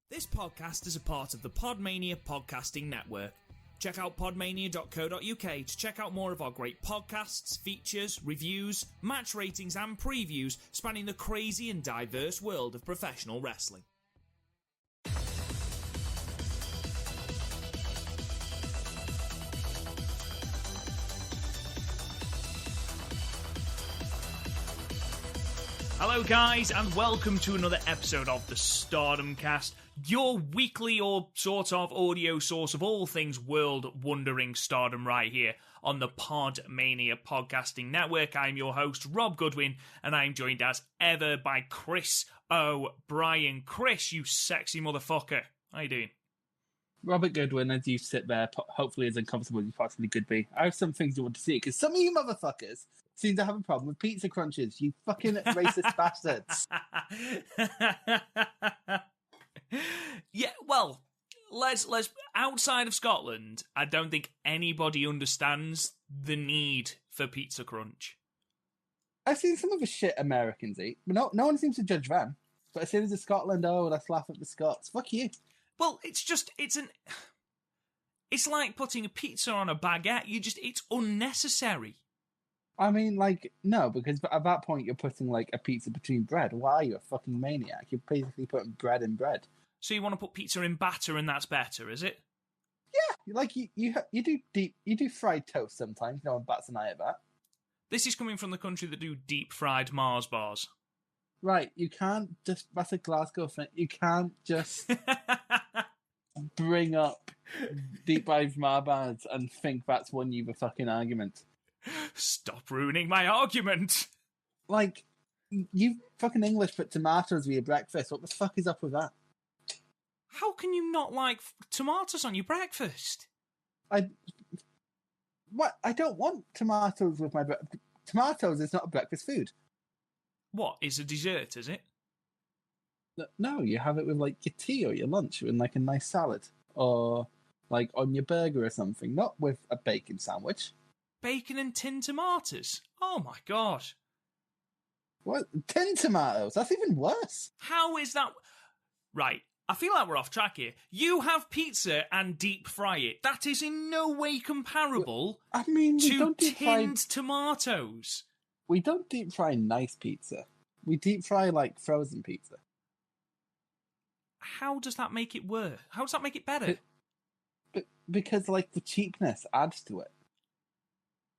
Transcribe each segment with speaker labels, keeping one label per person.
Speaker 1: This podcast is a part of the Podmania podcasting network. Check out podmania.co.uk to check out more of our great podcasts, features, reviews, match ratings and previews spanning the crazy and diverse world of professional wrestling. Hello guys, and welcome to another episode of the Stardom Cast, your weekly or sort of audio source of all things world-wondering stardom right here on the Podmania Podcasting Network. I'm your host, Rob Goodwin, and I'm joined as ever by Chris O'Brien. Chris, you sexy motherfucker. How you doing?
Speaker 2: Robert Goodwin, as you sit there, hopefully as uncomfortable as you possibly could be. I have some things you want to see, because some of you motherfuckers seem to have a problem with pizza crunches, you fucking racist bastards.
Speaker 1: Yeah, well, let's outside of Scotland, I don't think anybody understands the need for pizza crunch.
Speaker 2: I've seen some of the shit Americans eat, but no one seems to judge them. But as soon as it's Scotland, oh, let's laugh at the Scots. Fuck you.
Speaker 1: Well, it's like putting a pizza on a baguette. It's unnecessary.
Speaker 2: I mean, no, because at that point you're putting, a pizza between bread. Why are you a fucking maniac? You're basically putting bread in bread.
Speaker 1: So you want to put pizza in batter and that's better, is it?
Speaker 2: Yeah, you do fried toast sometimes. No one bats an eye at that.
Speaker 1: This is coming from the country that do deep fried Mars bars.
Speaker 2: Right, you can't just... That's a Glasgow thing. You can't just bring up deep fried Mars bars and think that's won you the fucking argument.
Speaker 1: Stop ruining my argument!
Speaker 2: You fucking English put tomatoes with your breakfast. What the fuck is up with that?
Speaker 1: How can you not like tomatoes on your breakfast?
Speaker 2: I don't want tomatoes with my breakfast. Tomatoes is not a breakfast food.
Speaker 1: What, is a dessert, is it?
Speaker 2: No, you have it with, your tea or your lunch in, a nice salad. Or, on your burger or something. Not with a bacon sandwich.
Speaker 1: Bacon and tinned tomatoes? Oh my god.
Speaker 2: What? Tinned tomatoes? That's even worse.
Speaker 1: How is that? Right, I feel like we're off track here. You have pizza and deep fry it. That is in no way comparable to tinned tomatoes.
Speaker 2: We don't deep fry nice pizza. We deep fry, frozen pizza.
Speaker 1: How does that make it worse? How does that make it better?
Speaker 2: Because, the cheapness adds to it.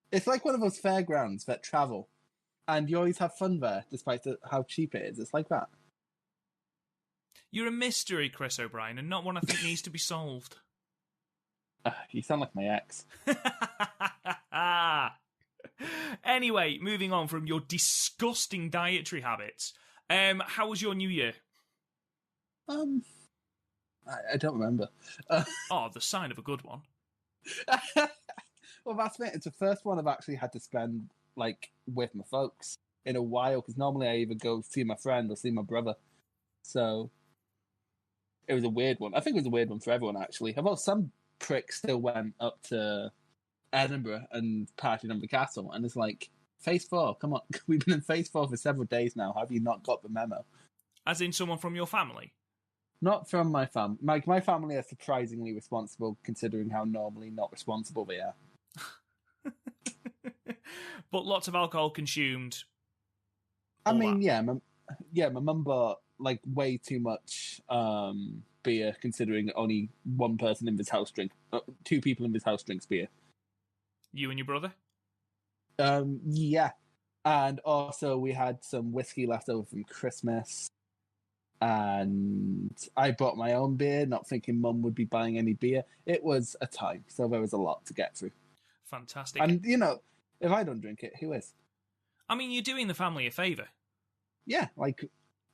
Speaker 2: It's like one of those fairgrounds that travel, and you always have fun there, despite how cheap it is. It's like that.
Speaker 1: You're a mystery, Chris O'Brien, and not one I think needs to be solved.
Speaker 2: You sound like my ex.
Speaker 1: Anyway, moving on from your disgusting dietary habits. How was your New Year?
Speaker 2: I don't remember.
Speaker 1: The sign of a good one.
Speaker 2: Well, that's it. It's the first one I've actually had to spend, with my folks in a while, because normally I either go see my friend or see my brother. So, it was a weird one. I think it was a weird one for everyone, actually. Although some prick still went up to Edinburgh and partied on the castle, and it's Phase 4, come on. We've been in Phase 4 for several days now. Have you not got the memo?
Speaker 1: As in someone from your family?
Speaker 2: Not from my family. My family are surprisingly responsible, considering how normally not responsible they are.
Speaker 1: But lots of alcohol consumed.
Speaker 2: I mean, yeah, my mum bought way too much beer, considering only one person in this house two people in this house drinks beer.
Speaker 1: You and your brother?
Speaker 2: Yeah, and also we had some whiskey left over from Christmas, and I bought my own beer, not thinking Mum would be buying any beer. It was a time, so there was a lot to get through.
Speaker 1: Fantastic.
Speaker 2: And, if I don't drink it, who is?
Speaker 1: I mean, you're doing the family a favour.
Speaker 2: Yeah,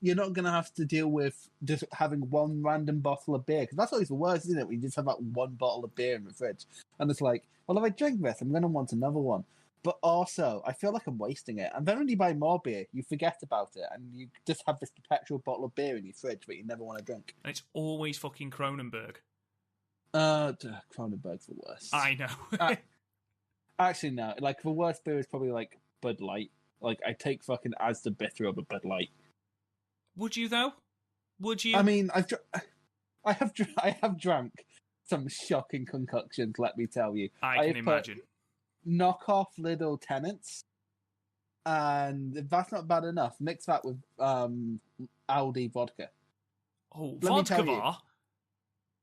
Speaker 2: you're not going to have to deal with just having one random bottle of beer, because that's always the worst, isn't it? We just have that one bottle of beer in the fridge. And it's well, if I drink this, I'm going to want another one. But also, I feel like I'm wasting it. And then when you buy more beer, you forget about it, and you just have this perpetual bottle of beer in your fridge that you never want to drink.
Speaker 1: And it's always fucking Kronenberg.
Speaker 2: Kronenberg's the worst.
Speaker 1: I know.
Speaker 2: Actually, no. The worst beer is probably, Bud Light. I take fucking Asda Bitter over Bud Light.
Speaker 1: Would you, though? Would you?
Speaker 2: I mean, I have drank some shocking concoctions. Let me tell you.
Speaker 1: I can imagine.
Speaker 2: Knockoff little Tenants, and if that's not bad enough, mix that with Aldi vodka.
Speaker 1: Oh, vodka bar?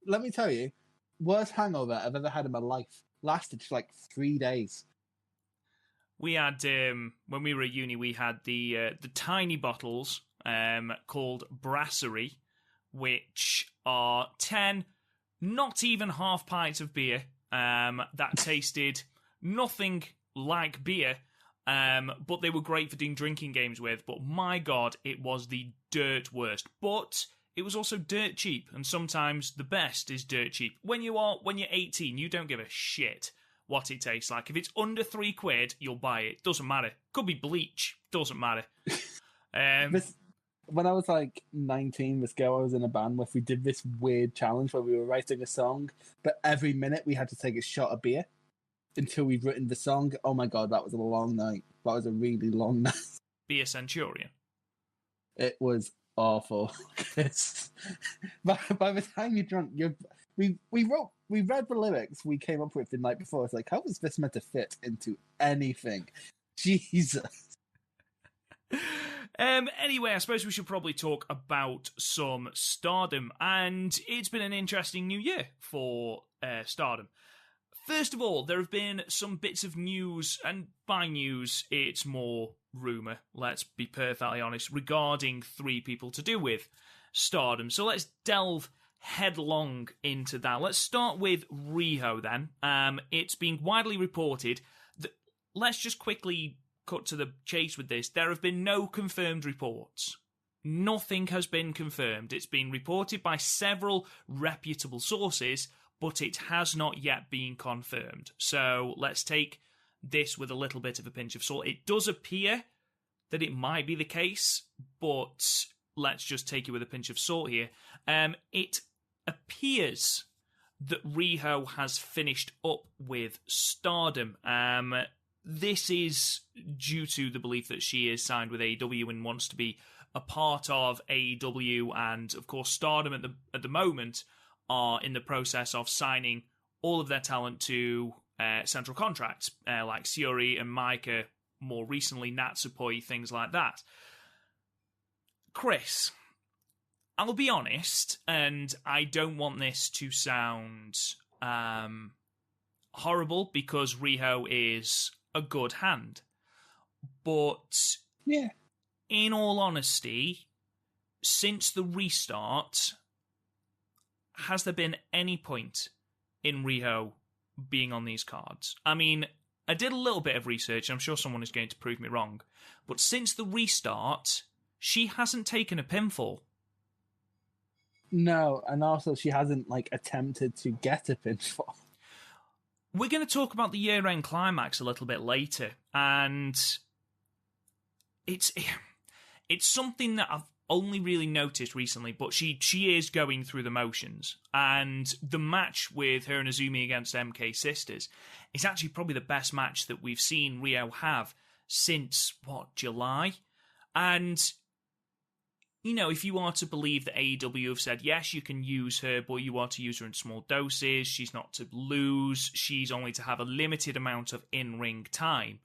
Speaker 2: Let me tell you, worst hangover I've ever had in my life. Lasted for like 3 days.
Speaker 1: We had when we were at uni, we had the tiny bottles called Brasserie, which are 10, not even half pints of beer that tasted nothing like beer, but they were great for doing drinking games with. But my God, it was the dirt worst. But it was also dirt cheap, and sometimes the best is dirt cheap. When you're 18, you don't give a shit what it tastes like. If it's under £3, you'll buy it. Doesn't matter. Could be bleach. Doesn't matter.
Speaker 2: When I was like 19, this girl I was in a band with, we did this weird challenge where we were writing a song, but every minute we had to take a shot of beer until we've written the song. Oh my God, that was a long night. That was a really long night.
Speaker 1: Be a Centurion.
Speaker 2: It was awful. by the time you're drunk, we read the lyrics we came up with the night before. It's like, how was this meant to fit into anything? Jesus.
Speaker 1: Anyway, I suppose we should probably talk about some Stardom, and it's been an interesting new year for Stardom. First of all, there have been some bits of news, and by news, it's more rumour, let's be perfectly honest, regarding 3 people to do with Stardom. So let's delve headlong into that. Let's start with Riho then. It's been widely reported that, let's just quickly cut to the chase with this, there have been no confirmed reports. Nothing has been confirmed. It's been reported by several reputable sources, but it has not yet been confirmed. So let's take this with a little bit of a pinch of salt. It does appear that it might be the case, but let's just take it with a pinch of salt here. It appears that Riho has finished up with Stardom. This is due to the belief that she is signed with AEW and wants to be a part of AEW, and of course Stardom at the moment are in the process of signing all of their talent to central contracts, like Syuri and Maika, more recently Natsupoi, things like that. Chris, I'll be honest, and I don't want this to sound horrible because Riho is a good hand, but
Speaker 2: yeah,
Speaker 1: in all honesty, since the restart, has there been any point in Riho being on these cards? I mean, I did a little bit of research, I'm sure someone is going to prove me wrong, but since the restart, she hasn't taken a pinfall.
Speaker 2: No, and also she hasn't attempted to get a pinfall.
Speaker 1: We're going to talk about the year-end climax a little bit later, and it's something that I've only really noticed recently, but she is going through the motions, and the match with her and Azumi against MK Sisters is actually probably the best match that we've seen Riho have since, July? And, if you are to believe that AEW have said, yes, you can use her, but you are to use her in small doses, she's not to lose, she's only to have a limited amount of in-ring time,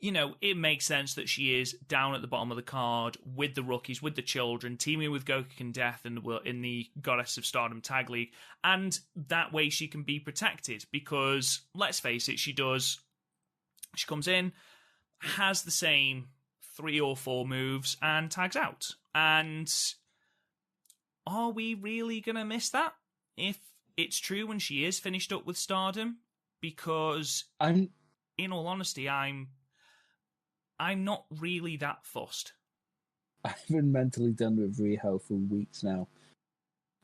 Speaker 1: it makes sense that she is down at the bottom of the card with the rookies, with the children, teaming with Gokuk and Death in the Goddess of Stardom Tag League, and that way she can be protected, because, let's face it, she comes in, has the same 3 or 4 moves, and tags out. And are we really going to miss that if it's true when she is finished up with Stardom? Because, in all honesty, I'm not really that fussed.
Speaker 2: I've been mentally done with Riho for weeks now.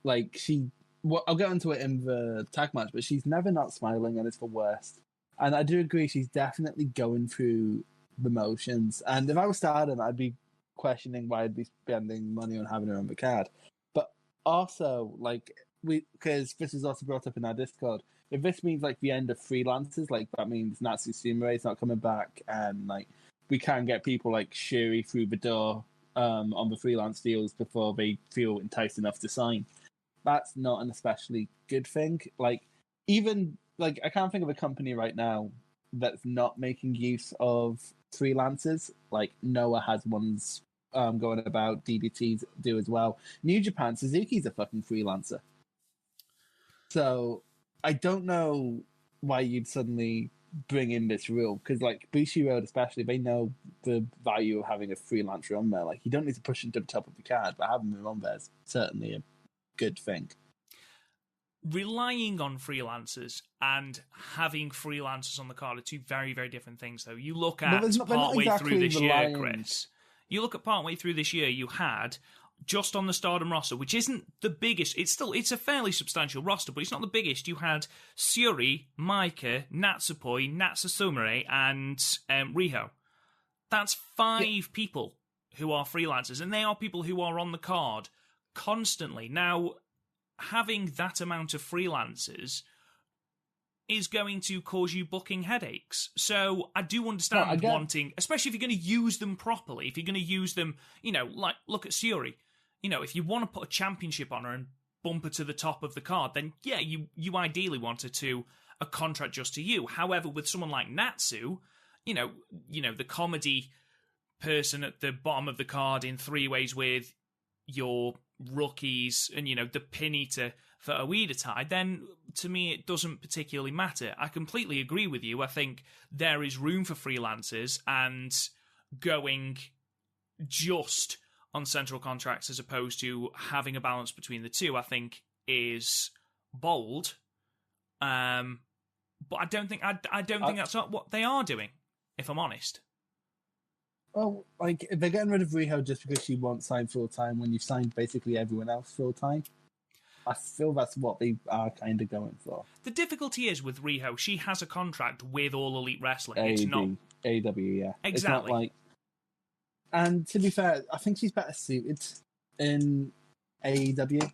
Speaker 2: I'll get into it in the tag match, but she's never not smiling, and it's the worst. And I do agree, she's definitely going through the motions. And if I was Stardom, I'd be questioning why I'd be spending money on having her on the card. But also, because this is also brought up in our Discord, if this means the end of freelancers, that means Natsu Sumire not coming back, and we can get people like Shuri through the door on the freelance deals before they feel enticed enough to sign. that's not an especially good thing. Like, even like I can't think of a company right now that's not making use of freelancers. Like Noah has ones going about, DDTs do as well. New Japan, Suzuki's a fucking freelancer. So I don't know why you'd suddenly bring in this rule, because like Bushi Road especially, they know the value of having a freelancer on there. Like you don't need to push them to the top of the card, but having them on there is certainly a good thing.
Speaker 1: Relying on freelancers and having freelancers on the card are two very, very different things, though. You look at partway through this year, Chris. You look at partway through this year, you had just on the Stardom roster, which isn't the biggest. It's a fairly substantial roster, but it's not the biggest. You had Syuri, Maika, Natsupoi, Natsusumare, and Riho. That's 5 people who are freelancers, and they are people who are on the card constantly. Now, having that amount of freelancers is going to cause you booking headaches. So I do understand wanting, especially if you're going to use them properly, if you're going to use them, like, look at Syuri. If you want to put a championship on her and bump her to the top of the card, then yeah, you ideally want her to a contract just to you. However, with someone like Natsu, the comedy person at the bottom of the card in 3 ways with your rookies and, the pin eater for Oida Tai, then to me it doesn't particularly matter. I completely agree with you. I think there is room for freelancers, and going just on central contracts as opposed to having a balance between the two, I think is bold. But I don't think that's not what they are doing, if I'm honest.
Speaker 2: Oh, like they're getting rid of Riho just because she won't sign full time when you've signed basically everyone else full time. I feel that's what they are kind of going for.
Speaker 1: The difficulty is with Riho, she has a contract with All Elite Wrestling.
Speaker 2: It's not AW, yeah.
Speaker 1: Exactly.
Speaker 2: It's not like, and to be fair, I think she's better suited in AEW.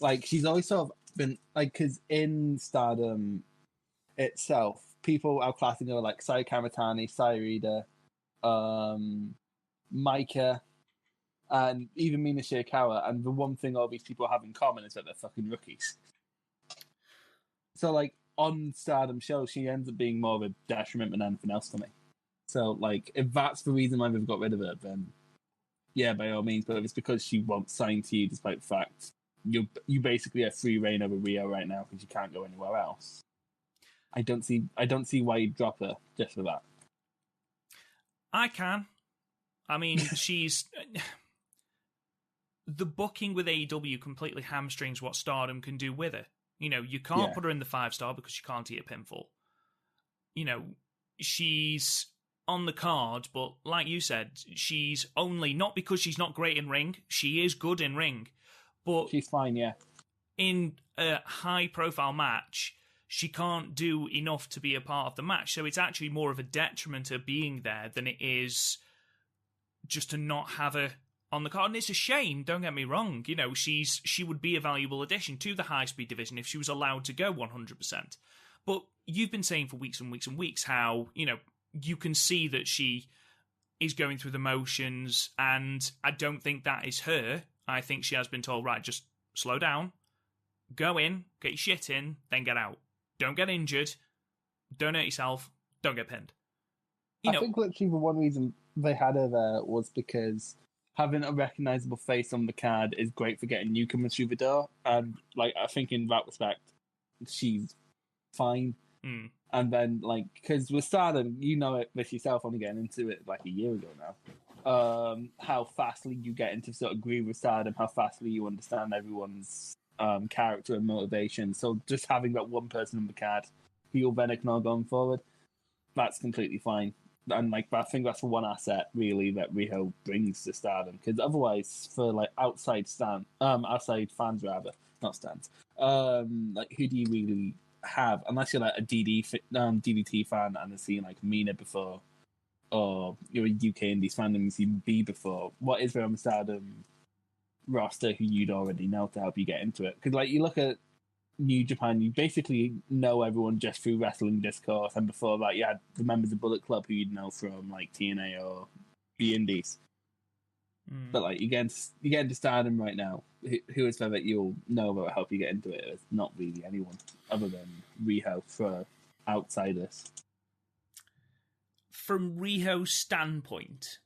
Speaker 2: Like she's always sort of been like, because in Stardom itself, people outclassing her like Sai Kamatani, Sairida, Maika, and even Mina Shirakawa, and the one thing all these people have in common is that they're fucking rookies. So, like, on Stardom shows, she ends up being more of a detriment than anything else to me. So, like, if that's the reason why they've got rid of her, then yeah, by all means. But if it's because she won't sign to you, despite the fact you basically have free reign over Rio right now because you can't go anywhere else, I don't see why you'd drop her just for that.
Speaker 1: I can. I mean, she's... The booking with AEW completely hamstrings what Stardom can do with her. You can't put her in the 5-star because she can't eat a pinfall. She's on the card, but like you said, she's only... Not because she's not great in ring. She is good in ring. But
Speaker 2: she's fine, yeah.
Speaker 1: In a high-profile match, she can't do enough to be a part of the match. So it's actually more of a detriment to being there than it is just to not have her on the card. And it's a shame, don't get me wrong. She would be a valuable addition to the high-speed division if she was allowed to go 100%. But you've been saying for weeks and weeks and weeks how, you can see that she is going through the motions, and I don't think that is her. I think she has been told, right, just slow down, go in, get your shit in, then get out. Don't get injured, don't hurt yourself, don't get pinned.
Speaker 2: I think literally the one reason they had her there was because having a recognisable face on the card is great for getting newcomers through the door. And, like, I think in that respect, she's fine.
Speaker 1: Mm.
Speaker 2: And then, like, because with Stardom, you know it with yourself, only getting into it like a year ago now, how fastly you get into sort of groove with Stardom, how fastly you understand everyone's character and motivation. So just having that one person on the card who you'll then ignore going forward, that's completely fine. And like, I think that's the one asset really that Riho brings to Stardom, because otherwise, for like outside fans rather, not stands, like who do you really have unless you're like a DDT fan and have seen like Mina before, or you're a UK Indies fan and you've seen B before? What is there on the Stardom roster who you'd already know to help you get into it? Because like you look at New Japan, you basically know everyone just through wrestling discourse, and before that you had the members of Bullet Club who you'd know from like TNA or the Indies. But like you get into Stardom right now. Who is there that you'll know that will help you get into it? It's not really anyone other than Riho for outsiders.
Speaker 1: From Riho's standpoint,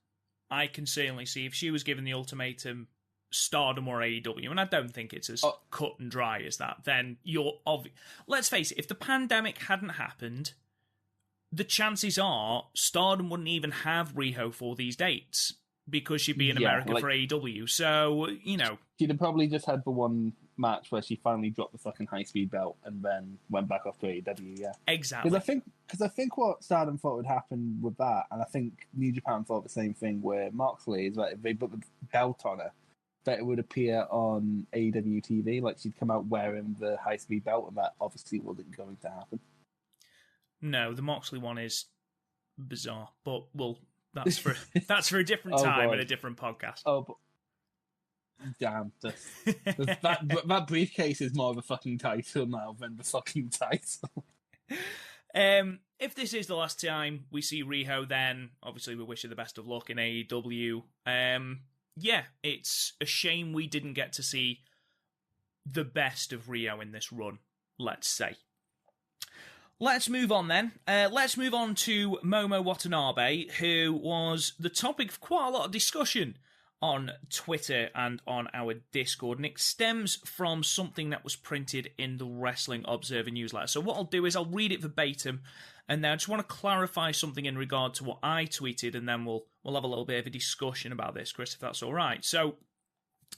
Speaker 1: I can certainly see if she was given the ultimatum, Stardom or AEW, and I don't think it's as cut and dry as that, then let's face it, if the pandemic hadn't happened, the chances are Stardom wouldn't even have Riho for these dates because she'd be in America for AEW. So,
Speaker 2: she'd have probably just had the one match where she finally dropped the fucking high-speed belt and then went back off to AEW, yeah.
Speaker 1: Exactly.
Speaker 2: Because I think what Stardom thought would happen with that, and I think New Japan thought the same thing with Moxley, is that if they put the belt on her, that it would appear on AEW TV, like she'd come out wearing the high-speed belt, and that obviously wasn't going to happen.
Speaker 1: No, the Moxley one is bizarre, but that's for a different time and a different podcast.
Speaker 2: Oh, but damn, that briefcase is more of a fucking title now than the fucking title.
Speaker 1: If this is the last time we see Riho, then obviously we wish her the best of luck in AEW. Yeah, it's a shame we didn't get to see the best of Riho in this run, let's say. Let's move on then. Let's move on to Momo Watanabe, who was the topic of quite a lot of discussion on Twitter and on our Discord, and it stems from something that was printed in the Wrestling Observer newsletter. So what I'll do is I'll read it verbatim, and then I just want to clarify something in regard to what I tweeted, and then we'll have a little bit of a discussion about this, Chris, if that's all right. So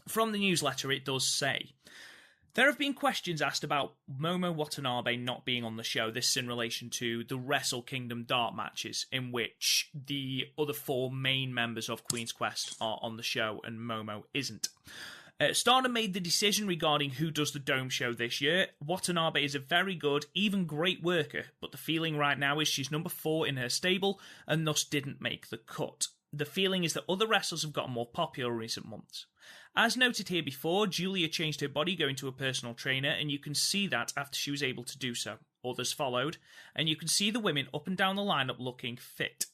Speaker 1: from the newsletter, it does say, there have been questions asked about Momo Watanabe not being on the show. This is in relation to the Wrestle Kingdom Dart matches, in which the other 4 main members of Queen's Quest are on the show and Momo isn't. Stardom made the decision regarding who does the Dome show this year. Watanabe is a very good, even great worker, but the feeling right now is she's number 4 in her stable and thus didn't make the cut. The feeling is that other wrestlers have gotten more popular in recent months. As noted here before, Julia changed her body going to a personal trainer, and you can see that after she was able to do so. Others followed, and you can see the women up and down the lineup looking fit.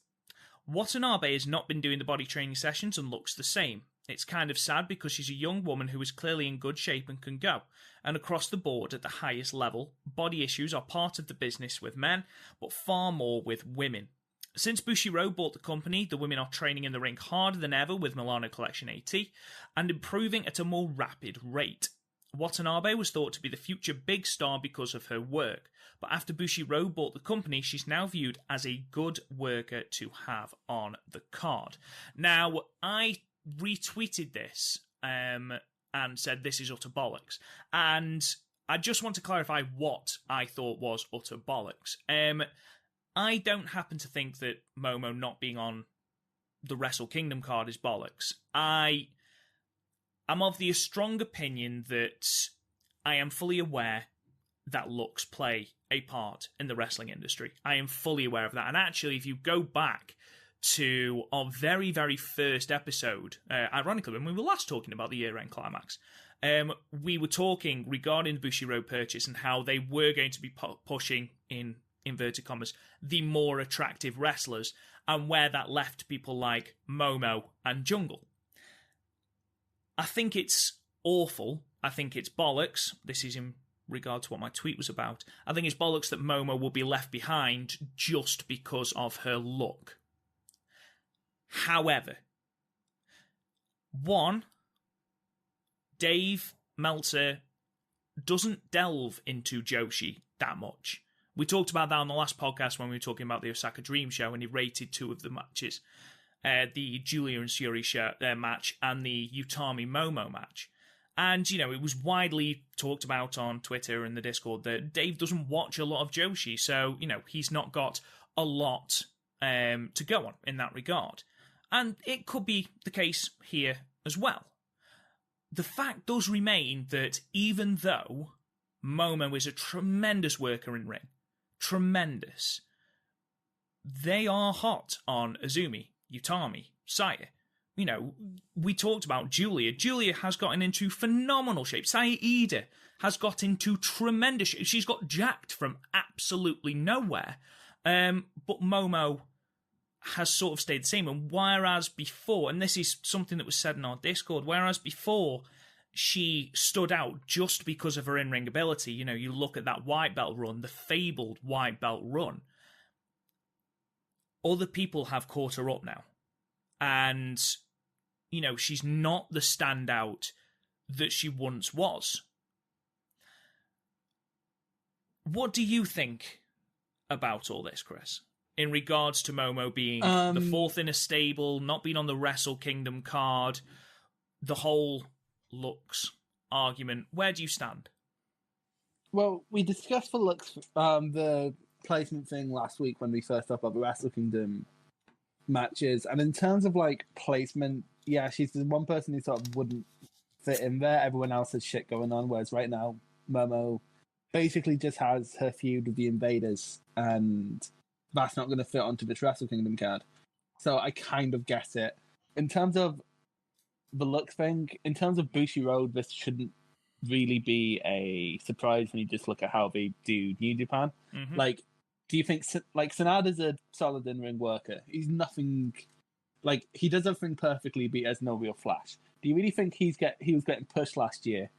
Speaker 1: Watanabe has not been doing the body training sessions and looks the same. It's kind of sad because she's a young woman who is clearly in good shape and can go. And across the board at the highest level, body issues are part of the business with men, but far more with women. Since Bushiroad bought the company, the women are training in the ring harder than ever with Milano Collection AT and improving at a more rapid rate. Watanabe was thought to be the future big star because of her work, but after Bushiroad bought the company, she's now viewed as a good worker to have on the card. Now, I retweeted this and said this is utter bollocks, and I just want to clarify what I thought was utter bollocks. I don't happen to think that Momo not being on the Wrestle Kingdom card is bollocks. I am of the strong opinion that I am fully aware that looks play a part in the wrestling industry. I am fully aware of that. And actually, if you go back to our very, very first episode, ironically, when we were last talking about the year-end climax, we were talking regarding the Bushiroad purchase and how they were going to be pushing, in inverted commas, the more attractive wrestlers, and where that left people like Momo and Jungle. I think it's awful. I think it's bollocks. This is in regard to what my tweet was about. I think it's bollocks that Momo will be left behind just because of her look. However, one, Dave Meltzer doesn't delve into Joshi that much. We talked about that on the last podcast when we were talking about the Osaka Dream show, and he rated 2 of the matches. The Julia and Syuri match and the Utami Momo match. And, it was widely talked about on Twitter and the Discord that Dave doesn't watch a lot of Joshi, so, he's not got a lot to go on in that regard. And it could be the case here as well. The fact does remain that even though Momo is a tremendous worker in ring, tremendous, they are hot on Azumi, Utami, Saya. We talked about Julia. Julia has gotten into phenomenal shape. Saya Iida has got into tremendous shape. She's got jacked from absolutely nowhere. But Momo has sort of stayed the same. And whereas before, and this is something that was said in our Discord, whereas before she stood out just because of her in-ring ability, you know, you look at that white belt run, the fabled white belt run, other people have caught her up now. And, you know, she's not the standout that she once was. What do you think about all this, Chris? In regards to Momo being the fourth in a stable, not being on the Wrestle Kingdom card, the whole looks argument, where do you stand?
Speaker 2: Well, we discussed the looks, the placement thing last week when we first talked about the Wrestle Kingdom matches, and in terms of like placement, yeah, she's the one person who sort of wouldn't fit in there. Everyone else has shit going on, whereas right now Momo basically just has her feud with the Invaders, and that's not going to fit onto this Wrestle Kingdom card. So I kind of get it. In terms of the looks thing, in terms of Bushi Road, this shouldn't really be a surprise when you just look at how they do New Japan.
Speaker 1: Mm-hmm.
Speaker 2: Like, do you think, like, Sanada's a solid in-ring worker? He's nothing, like, he does everything perfectly, but he has no real flash. Do you really think he was getting pushed last year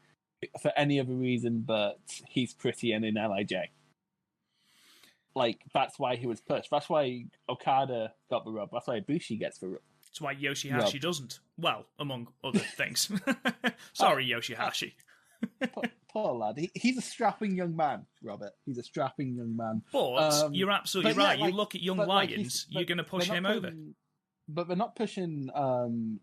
Speaker 2: for any other reason but he's pretty and in LIJ? Like, that's why he was pushed. That's why Okada got the rub. That's why Bushi gets the rub.
Speaker 1: That's why Yoshihashi doesn't. Well, among other things. Sorry, Yoshihashi.
Speaker 2: Poor lad. He's a strapping young man, Robert. He's a strapping young man.
Speaker 1: But you're absolutely right.
Speaker 2: Like,
Speaker 1: you look at Young Lions, you're going to push him over.
Speaker 2: But they're not pushing,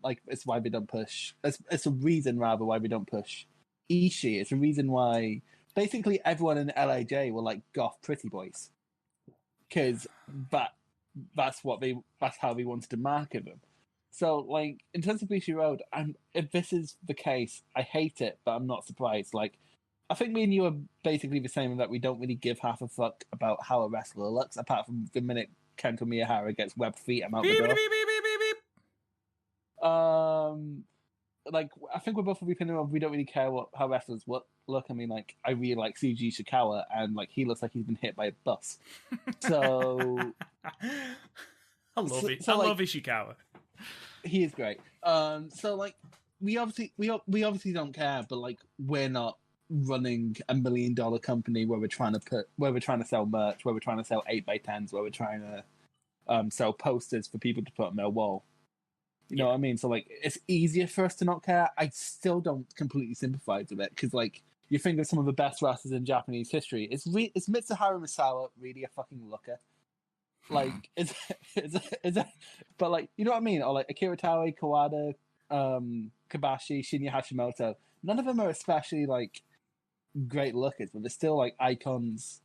Speaker 2: like, it's why they don't push. It's a reason, rather, why we don't push Ishii. It's a reason why basically everyone in LAJ were like goth pretty boys. Because that's how they wanted to market them. So, like, in terms of Bushi Road, if this is the case, I hate it, but I'm not surprised. Like, I think me and you are basically the same in that we don't really give half a fuck about how a wrestler looks, apart from the minute Kento Miyahara gets webbed feet, I'm out the door. Like, I think we're both of the opinion of we don't really care how wrestlers look. I mean, like, I really like Suji Ishikawa, and, like, he looks like he's been hit by a bus. So...
Speaker 1: I love it. I love Ishikawa.
Speaker 2: He is great. So like we obviously don't care, but like we're not running $1 million company where we're trying to sell merch, where we're trying to sell 8x10s, where we're trying to sell posters for people to put on their wall. You know what I mean? So like it's easier for us to not care. I still don't completely sympathize with it because like you think of some of the best wrestlers in Japanese history. Is Mitsuharu Misawa really a fucking looker? Like, but like, you know what I mean? Or like Akira Taue, Kawada, Kobashi, Shinya Hashimoto. None of them are especially like great lookers, but they're still like icons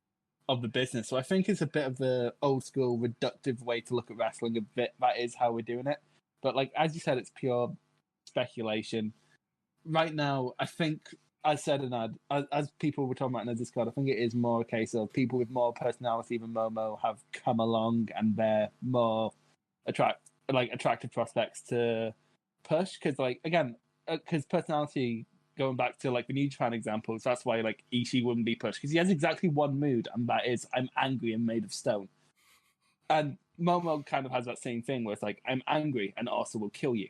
Speaker 2: of the business. So I think it's a bit of the old school reductive way to look at wrestling. A bit that is how we're doing it. But like as you said, it's pure speculation. Right now, I think. As said, and as people were talking about in the Discord, I think it is more a case of people with more personality than Momo have come along and they're more attractive prospects to push. Because, like, again, because personality, going back to like the New Japan examples, that's why like Ishii wouldn't be pushed because he has exactly one mood, and that is I'm angry and made of stone. And Momo kind of has that same thing where it's like I'm angry and also will kill you.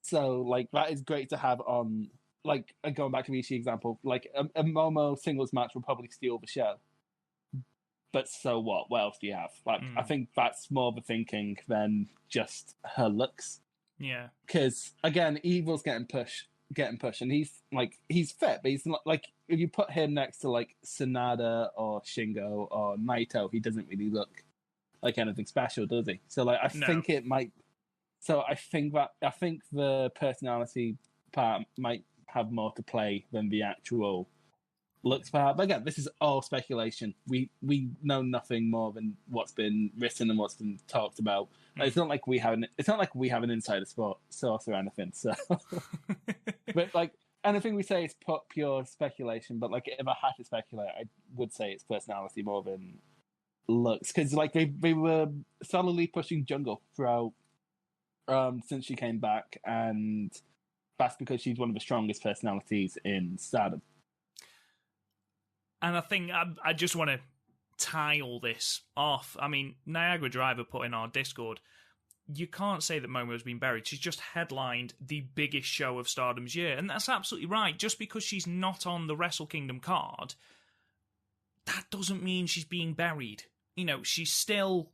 Speaker 2: So, like, that is great to have on. Like, going back to the Ishii example, like, a Momo singles match will probably steal the show. But so what? What else do you have? Like, I think that's more of a thinking than just her looks.
Speaker 1: Yeah.
Speaker 2: Because, again, Evil's getting pushed, and he's fit, but he's not, like, if you put him next to, like, Sanada or Shingo or Naito, he doesn't really look like anything special, does he? So, like, I think it might... So, I think the personality part might have more to play than the actual looks part. But again, this is all speculation. We know nothing more than what's been written and what's been talked about. Like, it's not like we have an insider source or anything. So, but like anything we say is pure speculation. But like if I had to speculate, I would say it's personality more than looks because like they were solidly pushing Jungle throughout since she came back and. That's because she's one of the strongest personalities in Stardom.
Speaker 1: And I think I just want to tie all this off. I mean, Niagara Driver put in our Discord, you can't say that Momo's been buried. She's just headlined the biggest show of Stardom's year, and that's absolutely right. Just because she's not on the Wrestle Kingdom card, that doesn't mean she's being buried. You know, she's still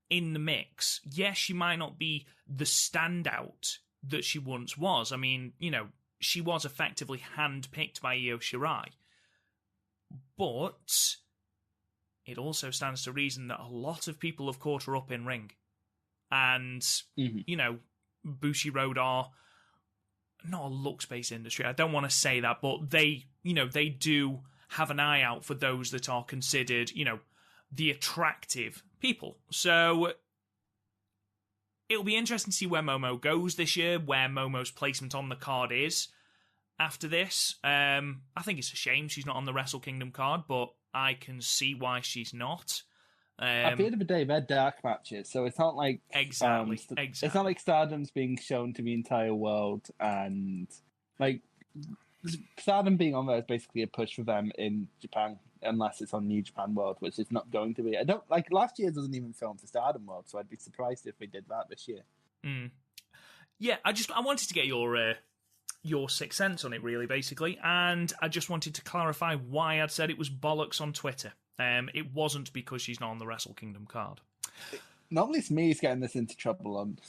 Speaker 1: in the mix. Yes, she might not be the standout that she once was. I mean, you know, she was effectively handpicked by Io Shirai. But it also stands to reason that a lot of people have caught her up in ring. And, you know, Bushiroad are not a looks-based industry. I don't want to say that, but they, you know, they do have an eye out for those that are considered, you know, the attractive people. So it'll be interesting to see where Momo goes this year, where Momo's placement on the card is after this. I think it's a shame she's not on the Wrestle Kingdom card, but I can see why she's not.
Speaker 2: At the end of the day, they're dark matches, so it's not like
Speaker 1: exactly.
Speaker 2: It's not like Stardom's being shown to the entire world, and like Stardom being on there is basically a push for them in Japan, unless it's on New Japan World, which is not going to be. I don't like last year doesn't even film for Stardom World, so I'd be surprised if they did that this year.
Speaker 1: Yeah, I wanted to get your sixth sense on it, really, basically, and I just wanted to clarify why I'd said it was bollocks on Twitter. It wasn't because she's not on the Wrestle Kingdom card.
Speaker 2: Normally it's me who's getting this into trouble on.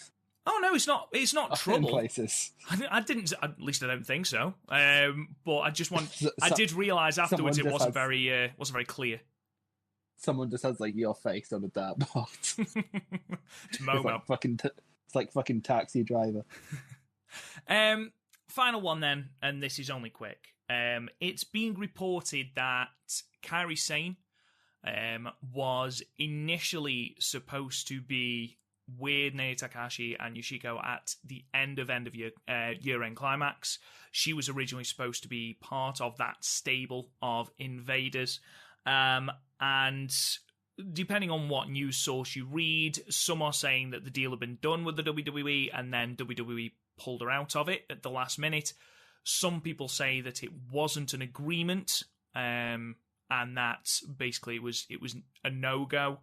Speaker 1: Oh no, it's not. It's not trouble.
Speaker 2: In places.
Speaker 1: I didn't. At least I don't think so. But I just want. I did realise afterwards it wasn't very clear.
Speaker 2: Someone just has like your face on a dartboard.
Speaker 1: It's Momo.
Speaker 2: It's like fucking Taxi Driver.
Speaker 1: Final one then, and this is only quick. It's being reported that Kairi Sain was initially supposed to be with Naoya Takahashi and Yoshiko at the end of year-end climax. She was originally supposed to be part of that stable of invaders. And depending on what news source you read, some are saying that the deal had been done with the WWE and then WWE pulled her out of it at the last minute. Some people say that it wasn't an agreement, and that basically it was a no-go.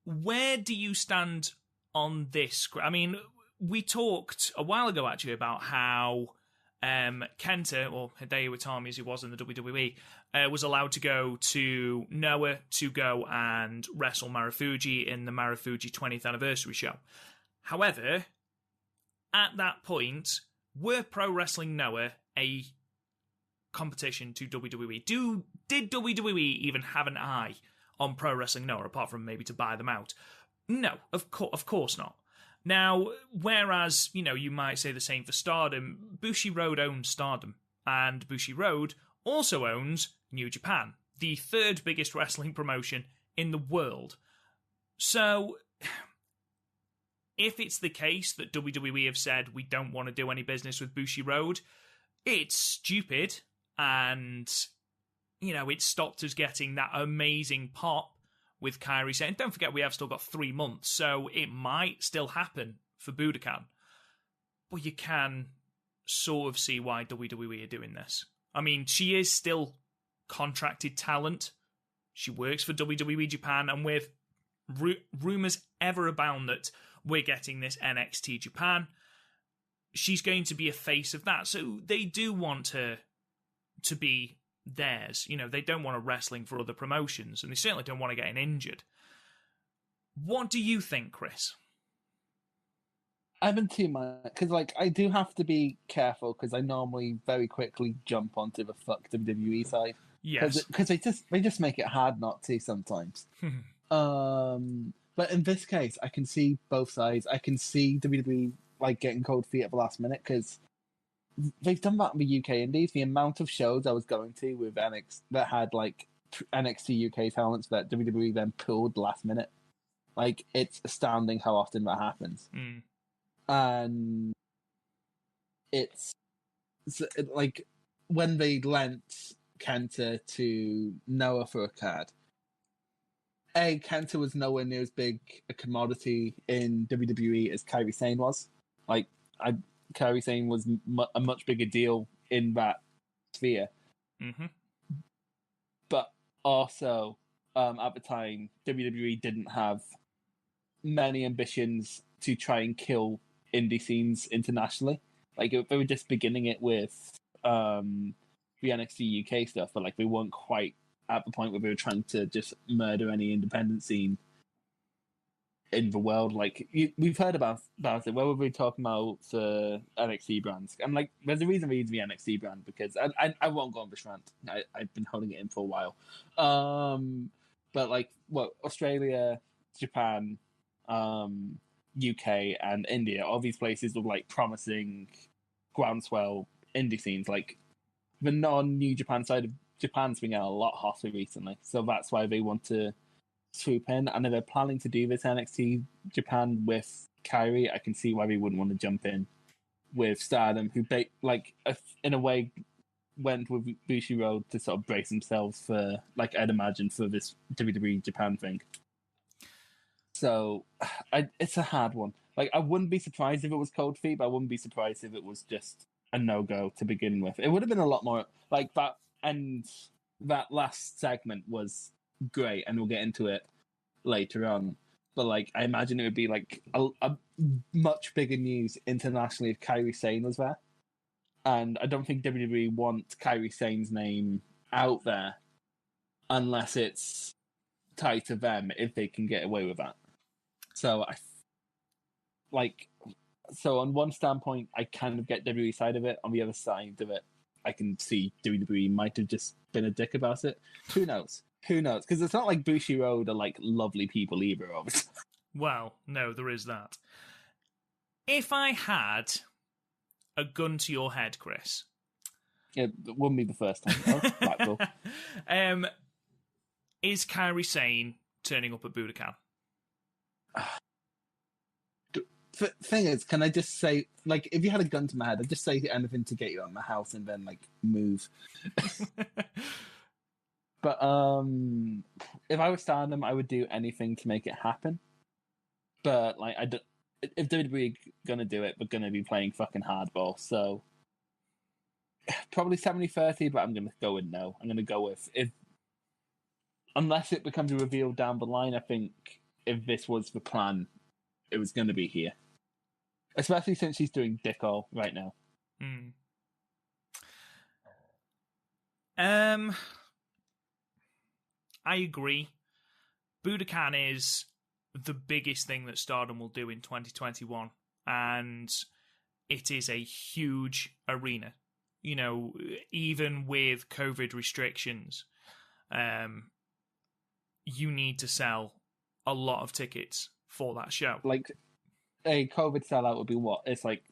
Speaker 1: Where do you stand on this? I mean, we talked a while ago, actually, about how Kenta, or Hideo Itami as he was in the WWE, was allowed to go to Noah to go and wrestle Marufuji in the Marufuji 20th anniversary show. However, at that point, were Pro Wrestling Noah a competition to WWE? Did WWE even have an eye on Pro Wrestling Noah, apart from maybe to buy them out? No, of course not. Now, whereas, you know, you might say the same for Stardom, Bushiroad owns Stardom, and Bushiroad also owns New Japan, the third biggest wrestling promotion in the world. So, if it's the case that WWE have said we don't want to do any business with Bushiroad, it's stupid, and, you know, it stopped us getting that amazing pop with Kairi Sain. Don't forget, we have still got 3 months, so it might still happen for Budokan. But you can sort of see why WWE are doing this. I mean, she is still contracted talent. She works for WWE Japan, and with rumours ever abound that we're getting this NXT Japan, she's going to be a face of that. So they do want her to be theirs. You know, they don't want her wrestling for other promotions, and they certainly don't want her getting injured. What do you think, Chris?
Speaker 2: I haven't too much, because like I do have to be careful, because I normally very quickly jump onto the fuck WWE side.
Speaker 1: Yes,
Speaker 2: because they just make it hard not to sometimes. But in this case, I can see both sides. I can see WWE like getting cold feet at the last minute, because they've done that in the UK Indies. The amount of shows I was going to with NXT that had like NXT UK talents that WWE then pulled last minute, like it's astounding how often that happens. And it's like when they lent Kenta to Noah for a card. Kenta was nowhere near as big a commodity in WWE as Kairi Sain was. Like, Kairi Sain was a much bigger deal in that sphere. But also, at the time, WWE didn't have many ambitions to try and kill indie scenes internationally. Like they were just beginning it with the NXT UK stuff, but like they weren't quite at the point where they were trying to just murder any independent scene in the world. Like we've heard about it. Where were we talking about the NXT brands? And like, there's a reason we use the NXT brand because I won't go on this rant. I've been holding it in for a while. But like, what Australia, Japan, UK, and India, all these places with like promising groundswell indie scenes. Like the non-New Japan side of Japan's been getting a lot hotter recently, so that's why they want to swoop in. And if they're planning to do this NXT Japan with Kairi, I can see why they wouldn't want to jump in with Stardom, who in a way went with Bushiroad to sort of brace themselves for, like, I'd imagine, for this WWE Japan thing. So it's a hard one. Like, I wouldn't be surprised if it was Cold Feet, but I wouldn't be surprised if it was just a no-go to begin with. It would have been a lot more like that, and that last segment was great, and we'll get into it later on. But like, I imagine it would be like a much bigger news internationally if Kairi Sain was there. And I don't think WWE want Kairi Sain's name out there unless it's tied to them, if they can get away with that. So so on one standpoint, I kind of get WWE side of it. On the other side of it, I can see WWE might have just been a dick about it. Who knows? Who knows? Because it's not like Bushiroad are like lovely people either, obviously.
Speaker 1: Well, no, there is that. If I had a gun to your head, Chris.
Speaker 2: It wouldn't be the first time. Oh, Blackpool.
Speaker 1: Is Kairi Sain turning up at Budokan?
Speaker 2: Thing is, can I just say, like, if you had a gun to my head, I'd just say anything to get you out of my house and then, like, move. But if I was Stardom, I would do anything to make it happen. But like, if WWE gonna do it, we're gonna be playing fucking hardball. So probably 70-30, but I'm gonna go with no. I'm gonna go with unless it becomes a reveal down the line. I think if this was the plan, it was gonna be here. Especially since she's doing dick all right now.
Speaker 1: I agree. Budokan is the biggest thing that Stardom will do in 2021, and it is a huge arena. You know, even with COVID restrictions, you need to sell a lot of tickets for that show.
Speaker 2: Like, a COVID sellout would be what? It's like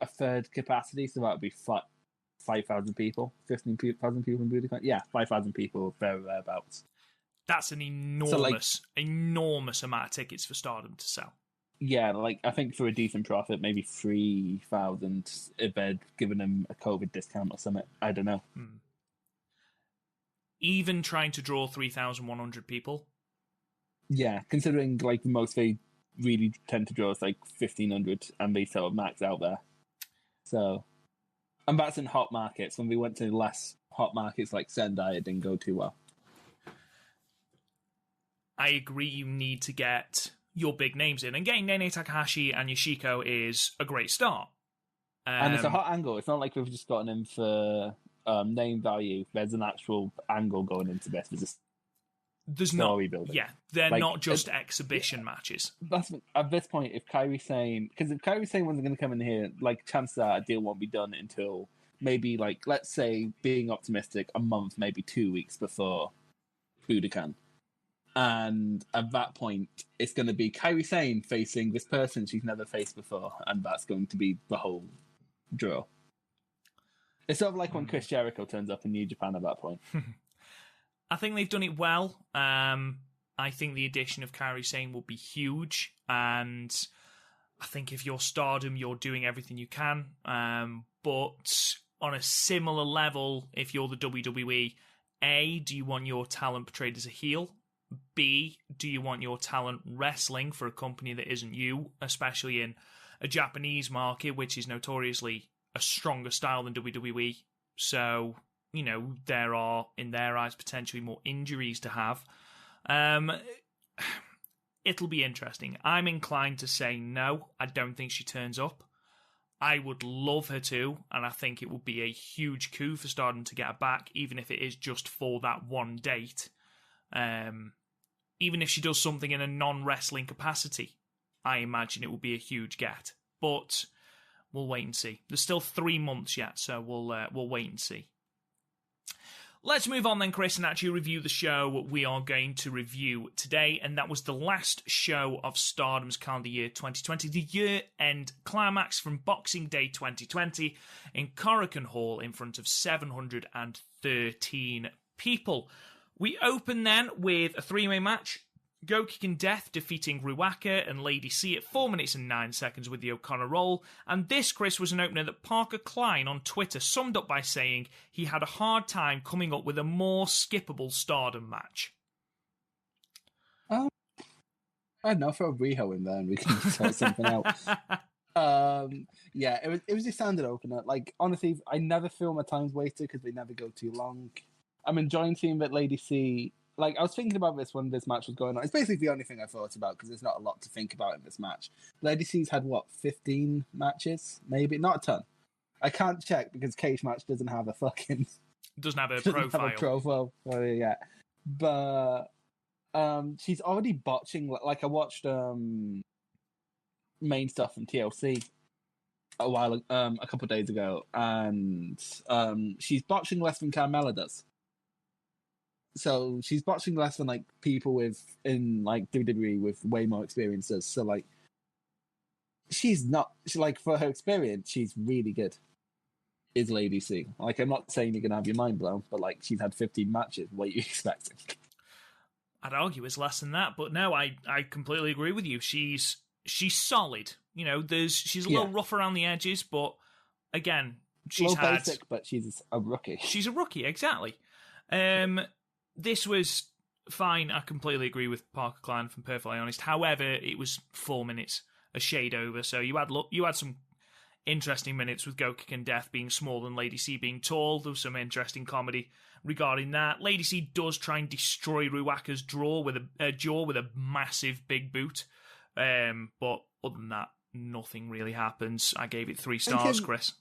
Speaker 2: a third capacity, so that would be 5,000 people, 15,000 people in Budokan. Yeah, 5,000 people, thereabouts.
Speaker 1: That's an enormous amount of tickets for Stardom to sell.
Speaker 2: Yeah, like, I think for a decent profit, maybe 3,000 if they'd given them a COVID discount or something. I don't know.
Speaker 1: Even trying to draw 3,100 people?
Speaker 2: Yeah, considering, like, the most they really tend to draw is, like, 1,500, and they sort of max out there. So, and that's in hot markets. When we went to less hot markets like Sendai, it didn't go too well.
Speaker 1: I agree you need to get your big names in. And getting Nene Takahashi and Yoshiko is a great start.
Speaker 2: And it's a hot angle. It's not like we've just gotten in for name value. There's an actual angle going into this. There's story building.
Speaker 1: Yeah, they're like, not just exhibition matches.
Speaker 2: That's, at this point, if Kairi Sain... Because if Kairi Sain wasn't going to come in here, like, chances are a deal won't be done until maybe, like, let's say, being optimistic, a month, maybe 2 weeks before Budokan. And at that point, it's going to be Kairi Sain facing this person she's never faced before, and that's going to be the whole draw. It's sort of like when Chris Jericho turns up in New Japan at that point.
Speaker 1: I think they've done it well. I think the addition of Kairi Sain will be huge, and I think if you're Stardom, you're doing everything you can. But on a similar level, if you're the WWE, A, do you want your talent portrayed as a heel? B, do you want your talent wrestling for a company that isn't you, especially in a Japanese market, which is notoriously a stronger style than WWE? So, you know, there are, in their eyes, potentially more injuries to have. it'll be interesting. I'm inclined to say no. I don't think she turns up. I would love her to, and I think it would be a huge coup for Stardom to get her back, even if it is just for that one date. Even if she does something in a non-wrestling capacity, I imagine it will be a huge get. But we'll wait and see. There's still 3 months yet, so we'll wait and see. Let's move on then, Chris, and actually review the show we are going to review today, and that was the last show of Stardom's calendar year 2020, the year-end climax from Boxing Day 2020 in Korakuen Hall in front of 713 people. We open then with a three-way match. Go Kicking Death defeating Ruaka and Lady C at 4 minutes and 9 seconds with the O'Connor roll. And this, Chris, was an opener that Parker Klein on Twitter summed up by saying he had a hard time coming up with a more skippable Stardom match.
Speaker 2: I don't know, throw Riho in there and we can sort something out. Yeah, it was a standard opener. Like, honestly, I never feel my time's wasted because they never go too long. I'm enjoying seeing that Lady C... Like, I was thinking about this when this match was going on. It's basically the only thing I thought about because there's not a lot to think about in this match. Lady C's had, 15 matches? Maybe? Not a ton. I can't check because Cage Match doesn't have a fucking...
Speaker 1: Doesn't have a profile.
Speaker 2: Have a profile for it yet. But she's already botching... Like, I watched main stuff from TLC a couple of days ago, and she's botching less than Carmella does. So she's botching less than people in WWE with way more experiences. So she's not for her experience, she's really good. Is Lady C. I'm not saying you're gonna have your mind blown, but she's had 15 matches. What are you expecting?
Speaker 1: I'd argue it's less than that, but no, I completely agree with you. She's solid. She's a little rough around the edges, but again, she's
Speaker 2: basic, but she's a rookie.
Speaker 1: She's a rookie, exactly. This was fine. I completely agree with Parker Klein, if I'm perfectly honest. However, it was 4 minutes, a shade over. So you had some interesting minutes with Go Kicking Death being small and Lady C being tall. There was some interesting comedy regarding that. Lady C does try and destroy Ruaka's jaw with a massive big boot. But other than that, nothing really happens. I gave it 3 stars, Chris.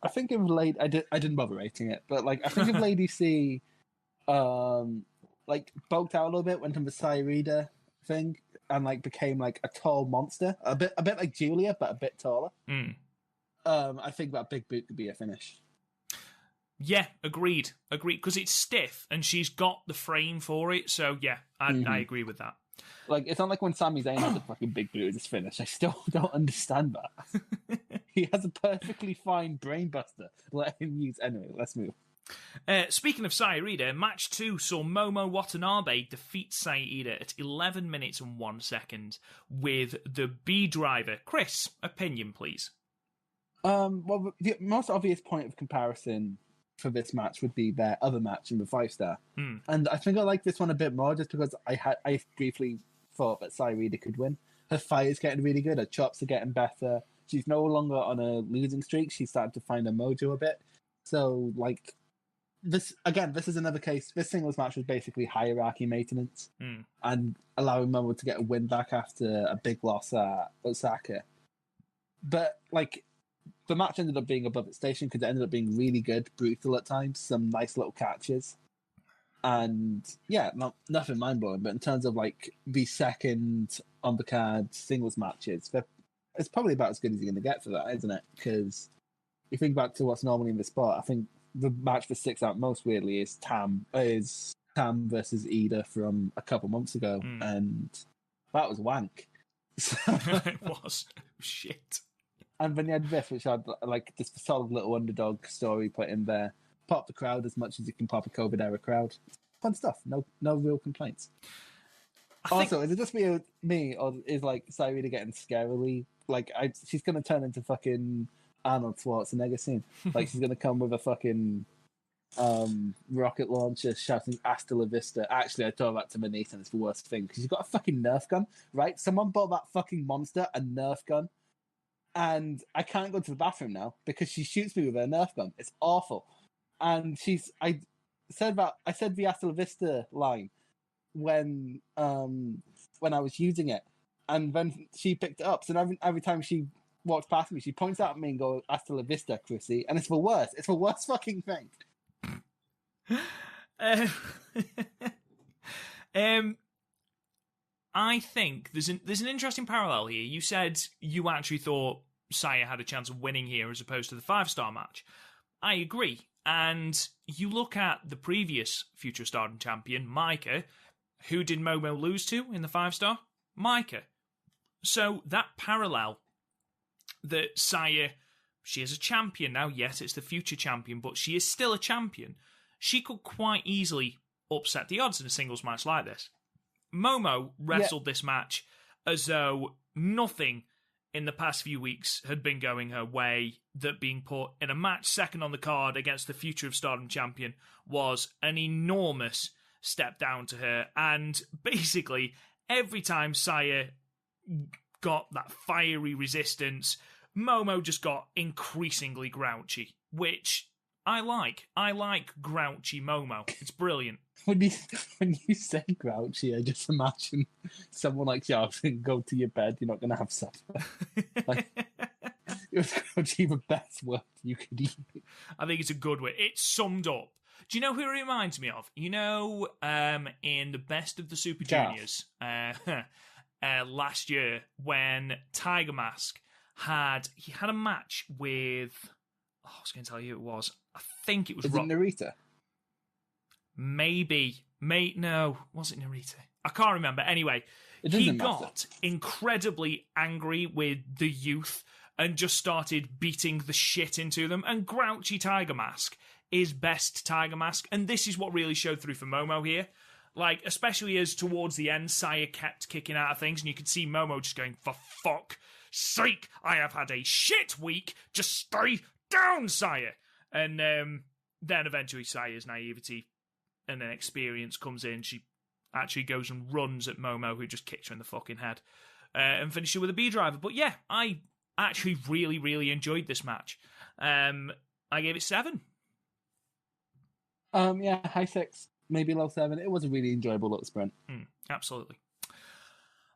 Speaker 2: I think if I didn't bother rating it, but I think if Lady C bulked out a little bit, went on the Sairida thing, and became a tall monster, a bit like Julia, but a bit taller. I think that big boot could be a finish.
Speaker 1: Yeah, agreed, because it's stiff and she's got the frame for it. So yeah, I agree with that.
Speaker 2: It's not like when Sami Zayn has a fucking big boot as his finish. I still don't understand that. He has a perfectly fine brainbuster. Let him use... Anyway, let's move.
Speaker 1: Speaking of Sairida, match 2 saw Momo Watanabe defeat Sairida at 11 minutes and 1 second with the B-Driver. Chris, opinion, please.
Speaker 2: Well, the most obvious point of comparison for this match would be their other match in the 5-star. And I think I like this one a bit more just because I briefly thought that Sairida could win. Her fire's getting really good, her chops are getting better. She's no longer on a losing streak, she's starting to find her mojo a bit. So, this is another case. This singles match was basically hierarchy maintenance and allowing Momo to get a win back after a big loss at Osaka. But, the match ended up being above its station because it ended up being really good, brutal at times, some nice little catches. And, yeah, nothing mind-blowing. But in terms of, the second on the card singles matches, it's probably about as good as you're going to get for that, isn't it? Because you think back to what's normally in the spot, I think the match that sticks out most weirdly is Tam versus Ida from a couple months ago, and that was wank.
Speaker 1: It was shit.
Speaker 2: And then you had this, which had this solid little underdog story put in there. Pop the crowd as much as you can pop a COVID era crowd. Fun stuff. No real complaints. Also, is it just me, or is Sairida getting scarily she's gonna turn into fucking Arnold Schwarzenegger soon? She's gonna come with a fucking rocket launcher shouting "Hasta la vista." Actually, I told that to Manise, and it's the worst thing because she's got a fucking Nerf gun, right? Someone bought that fucking monster a Nerf gun, and I can't go to the bathroom now because she shoots me with her Nerf gun. It's awful. And I said the "Hasta la vista" line when when I was using it, and then she picked it up. So every time she walks past me, she points out at me and goes, "Hasta la vista, Chrissy," and it's the worst. It's the worst fucking thing.
Speaker 1: I think there's an interesting parallel here. You said you actually thought Saya had a chance of winning here as opposed to the 5-star match. I agree. And you look at the previous Future Stardom champion, Maika. Who did Momo lose to in the 5-star? Maika. So that parallel that Saya, she is a champion now. Yes, it's the future champion, but she is still a champion. She could quite easily upset the odds in a singles match like this. Momo wrestled this match as though nothing in the past few weeks had been going her way, that being put in a match second on the card against the Future of Stardom champion was an enormous step down to her. And basically, every time Saya got that fiery resistance, Momo just got increasingly grouchy, which I like. I like grouchy Momo. It's brilliant.
Speaker 2: When you say grouchy, I just imagine someone like shouting, "Go to your bed. You're not going to have supper." Like, it was grouchy the best word you could use.
Speaker 1: I think it's a good way. It's summed up. Do you know who it reminds me of? You know, in the Best of the Super Juniors last year, when Tiger Mask had a match with. Oh, I was going to tell you who it was. I think it was.
Speaker 2: Is it Narita?
Speaker 1: Maybe. No, was it Narita? I can't remember. Anyway, he got incredibly angry with the youth and just started beating the shit into them. And grouchy Tiger Mask is best Tiger Mask. And this is what really showed through for Momo here. Like, especially as towards the end, Saya kept kicking out of things, and you could see Momo just going, "For fuck's sake, I have had a shit week. Just stay down, Saya." And then eventually Saya's naivety and then experience comes in. She actually goes and runs at Momo, who just kicks her in the fucking head, and finishes her with a B driver. But yeah, I actually really, really enjoyed this match. I gave it 7.
Speaker 2: Yeah, high 6, maybe low 7. It was a really enjoyable little sprint.
Speaker 1: Absolutely.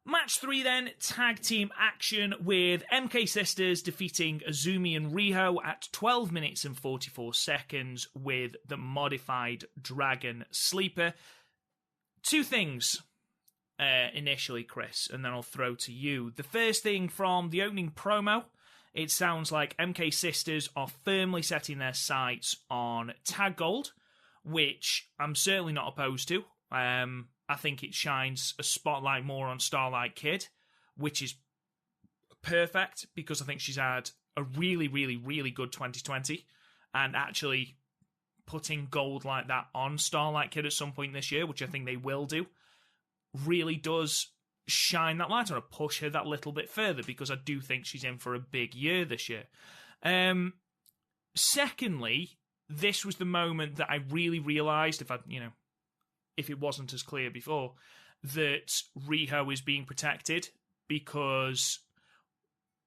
Speaker 1: Match 3 then, tag team action with MK Sisters defeating Azumi and Riho at 12 minutes and 44 seconds with the modified Dragon Sleeper. 2 things initially, Chris, and then I'll throw to you. The first thing from the opening promo, it sounds like MK Sisters are firmly setting their sights on Tag Gold, which I'm certainly not opposed to. I think it shines a spotlight more on Starlight Kid, which is perfect because I think she's had a really, really, really good 2020, and actually putting gold like that on Starlight Kid at some point this year, which I think they will do, really does shine that light on her, push her that little bit further, because I do think she's in for a big year this year. Secondly, this was the moment that I really realised, if it wasn't as clear before, that Riho is being protected, because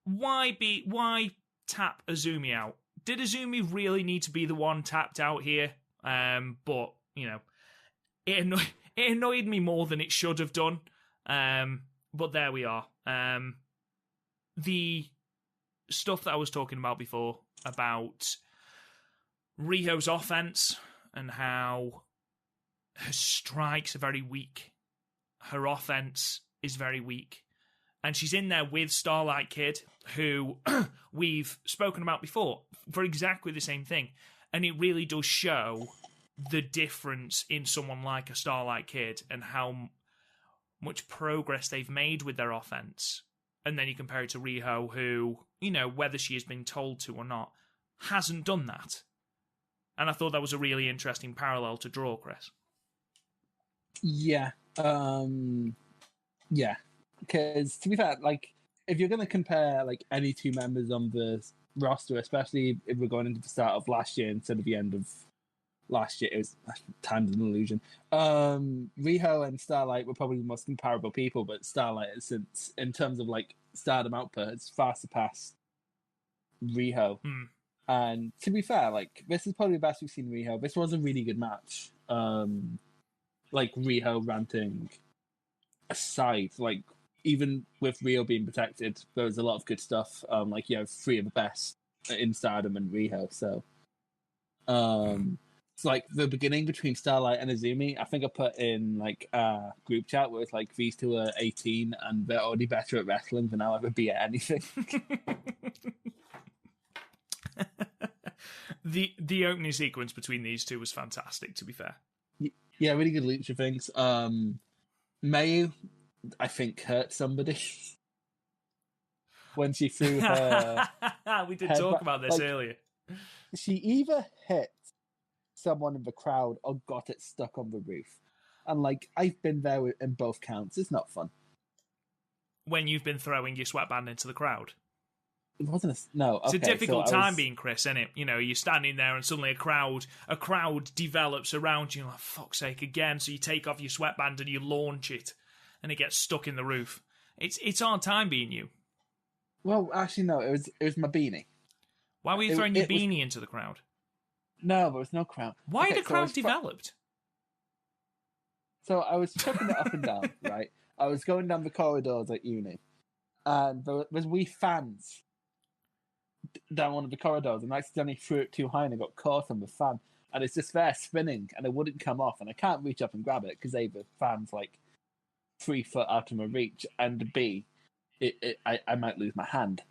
Speaker 1: why tap Azumi out? Did Azumi really need to be the one tapped out here? But, it annoyed me more than it should have done. But there we are. The stuff that I was talking about before, about Riho's offense and how her strikes are very weak. Her offense is very weak. And she's in there with Starlight Kid, who we've spoken about before, for exactly the same thing. And it really does show the difference in someone like a Starlight Kid and how much progress they've made with their offense. And then you compare it to Riho, who, whether she has been told to or not, hasn't done that. And I thought that was a really interesting parallel to draw, Chris.
Speaker 2: Yeah. Yeah. Because, to be fair, if you're going to compare, any two members on the roster, especially if we're going into the start of last year instead of the end of last year, it was time's an illusion. Riho and Starlight were probably the most comparable people, but Starlight, since in terms of, Stardom output, has far surpassed Riho. And to be fair, this is probably the best we've seen Riho. This was a really good match. Riho ranting aside, like even with Rio being protected, there was a lot of good stuff. Like three of the best in Stardom and Riho. So, it's like the beginning between Starlight and Azumi. I think I put in like a group chat where it's like these two are 18 and they're already better at wrestling than I'll ever be at anything.
Speaker 1: The opening sequence between these two was fantastic, to be fair.
Speaker 2: Yeah, really good lucha things. Mayu, I think, hurt somebody when she threw her.
Speaker 1: We did talk about this earlier.
Speaker 2: She either hit someone in the crowd or got it stuck on the roof, and like I've been there in both counts. It's not fun.
Speaker 1: When you've been throwing your sweatband into the crowd.
Speaker 2: It wasn't no.
Speaker 1: It's a difficult time being Chris, isn't it? You know, you're standing there and suddenly a crowd develops around you. Like, fuck's sake, again. So you take off your sweatband and you launch it, and it gets stuck in the roof. It's hard time being you.
Speaker 2: Well, actually, no. It was my beanie.
Speaker 1: Why were you throwing your beanie into the crowd?
Speaker 2: No, there was no crowd.
Speaker 1: Why the crowd developed?
Speaker 2: So I was chucking it up and down, right? I was going down the corridors at uni, and there was wee fans down one of the corridors, and I accidentally threw it too high and it got caught on the fan, and it's just there spinning, and it wouldn't come off, and I can't reach up and grab it because A, the fan's like 3 foot out of my reach, and B, I might lose my hand.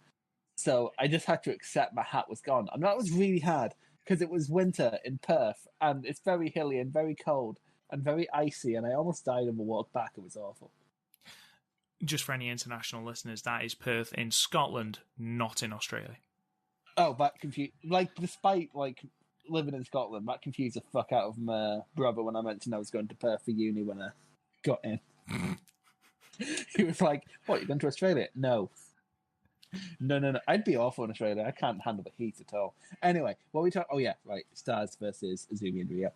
Speaker 2: So I just had to accept my hat was gone, and that was really hard because it was winter in Perth, and it's very hilly and very cold and very icy, and I almost died on the walk back. It was awful.
Speaker 1: Just for any international listeners, that is Perth in Scotland, not in Australia.
Speaker 2: Oh, that confused. Like, despite like living in Scotland, that confused the fuck out of my brother when I mentioned I was going to Perth for uni when I got in. He was like, "What? You're going to Australia?" No. I'd be awful in Australia. I can't handle the heat at all. Anyway, what we talk? Oh yeah, right. Stars versus Azumi and Rio.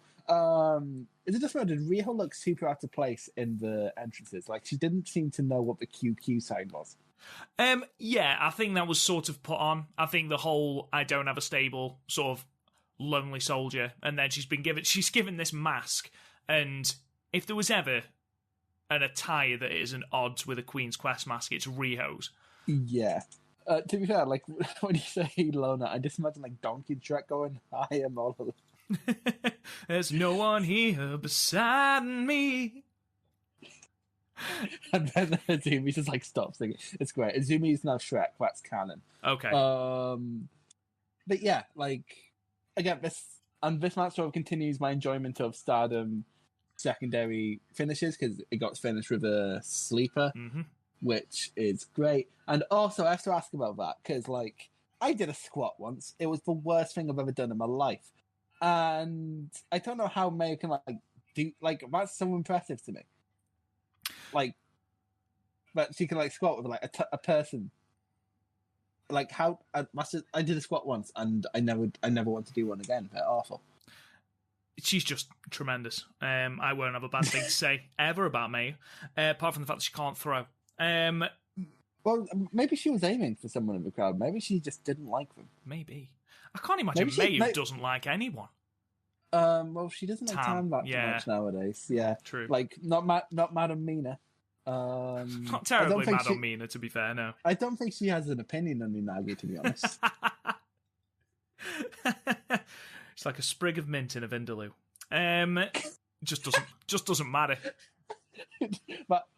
Speaker 2: Is it just that did Rio look super out of place in the entrances? Like she didn't seem to know what the QQ sign was.
Speaker 1: Yeah, I think that was sort of put on. I think the whole "I don't have a stable" sort of lonely soldier, and then she's given this mask, and if there was ever an attire that is an odds with a Queen's Quest mask, it's Riho's.
Speaker 2: Yeah. To be fair, like when you say Lona, I just imagine like Donkey and Shrek going, "I am all of them."
Speaker 1: There's no one here beside me.
Speaker 2: And then Azumi's just like stop singing. It's great. Azumi's now Shrek. That's canon.
Speaker 1: Okay.
Speaker 2: But yeah, like again, this match sort of continues my enjoyment of Stardom secondary finishes because it got finished with a sleeper, which is great. And also, I have to ask about that because like I did a squat once. It was the worst thing I've ever done in my life, and I don't know how May can like do like that's so impressive to me. Like, but she can like squat with like a person. Like how I did a squat once, and I never want to do one again. They're awful.
Speaker 1: She's just tremendous. I won't have a bad thing to say ever about May, apart from the fact that she can't throw.
Speaker 2: Well, maybe she was aiming for someone in the crowd. Maybe she just didn't like them.
Speaker 1: Maybe. I can't imagine May doesn't like anyone.
Speaker 2: Well, she doesn't like Tam that much nowadays. Yeah,
Speaker 1: true.
Speaker 2: Like not Madam Mina.
Speaker 1: Not terribly mad on Mina, to be fair. No,
Speaker 2: I don't think she has an opinion on Unagi, to be honest.
Speaker 1: It's like a sprig of mint in a vindaloo. Just doesn't matter.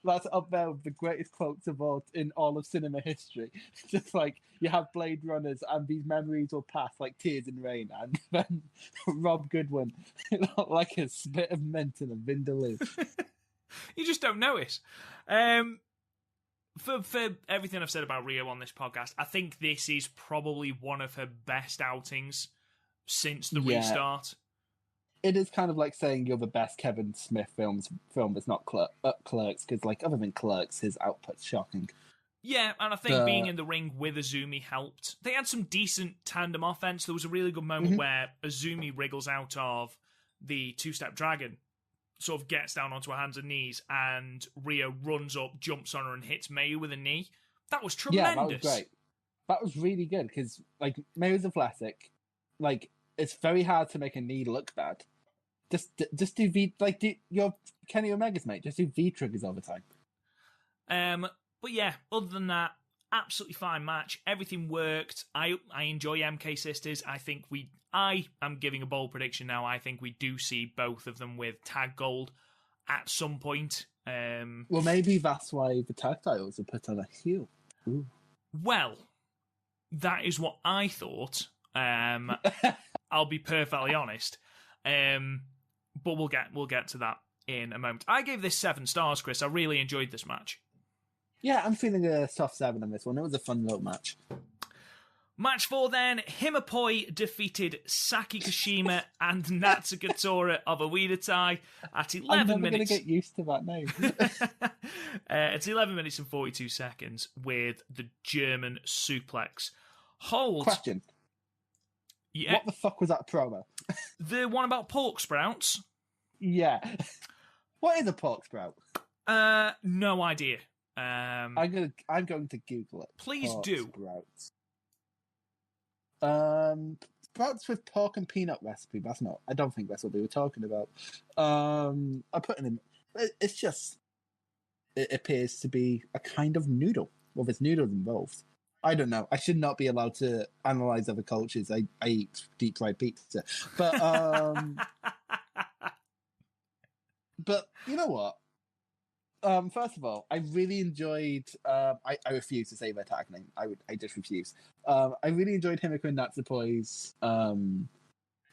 Speaker 2: That's up there with the greatest quotes of all of cinema history. Just like you have Blade Runners and these memories will pass like tears in rain, and then Rob Goodwin like a spit of mint in a vindaloo.
Speaker 1: You just don't notice. For everything I've said about Rio on this podcast, I think this is probably one of her best outings since the restart.
Speaker 2: It is kind of like saying you're the best Kevin Smith film that's not Clerks, because like other than Clerks, his output's shocking.
Speaker 1: Yeah, and I think being in the ring with Azumi helped. They had some decent tandem offense. There was a really good moment where Azumi wriggles out of the two-step dragon, sort of gets down onto her hands and knees, and Rio runs up, jumps on her, and hits Mayu with a knee. That was tremendous.
Speaker 2: Yeah, that was great. That was really good, because like Mayu's athletic. Like, it's very hard to make a knee look bad. Just do V, like do your Kenny Omega's, mate. Just do V triggers all the time.
Speaker 1: But yeah, other than that, absolutely fine match. Everything worked. I enjoy MK Sisters. I am giving a bold prediction now. I think we do see both of them with tag gold at some point.
Speaker 2: Well, maybe that's why the tag titles are put on a heel. Ooh.
Speaker 1: Well, that is what I thought. I'll be perfectly honest. But we'll get to that in a moment. I gave this 7 stars, Chris. I really enjoyed this match.
Speaker 2: Yeah, I'm feeling a soft 7 on this one. It was a fun little match.
Speaker 1: Match 4 then, Himapoi defeated Saki Kashima and Natsuka Tora of Oedo at 11
Speaker 2: I'm never
Speaker 1: minutes.
Speaker 2: going to get used to that name.
Speaker 1: It's 11 minutes and 42 seconds with the German suplex. Hold.
Speaker 2: Question.
Speaker 1: Yeah.
Speaker 2: What the fuck was that promo?
Speaker 1: The one about pork sprouts?
Speaker 2: Yeah. What is a pork sprout?
Speaker 1: No idea.
Speaker 2: I'm going to Google it.
Speaker 1: Please
Speaker 2: pork
Speaker 1: do.
Speaker 2: Sprouts. Sprouts with pork and peanut recipe. That's not. I don't think that's what they were talking about. I put it in. It's just. It appears to be a kind of noodle. Well, there's noodles involved. I don't know. I should not be allowed to analyze other cultures. I eat deep fried pizza, but but you know what? First of all, I really enjoyed. I refuse to say their tag name. I just refuse. I really enjoyed Himiko and Natsupoi's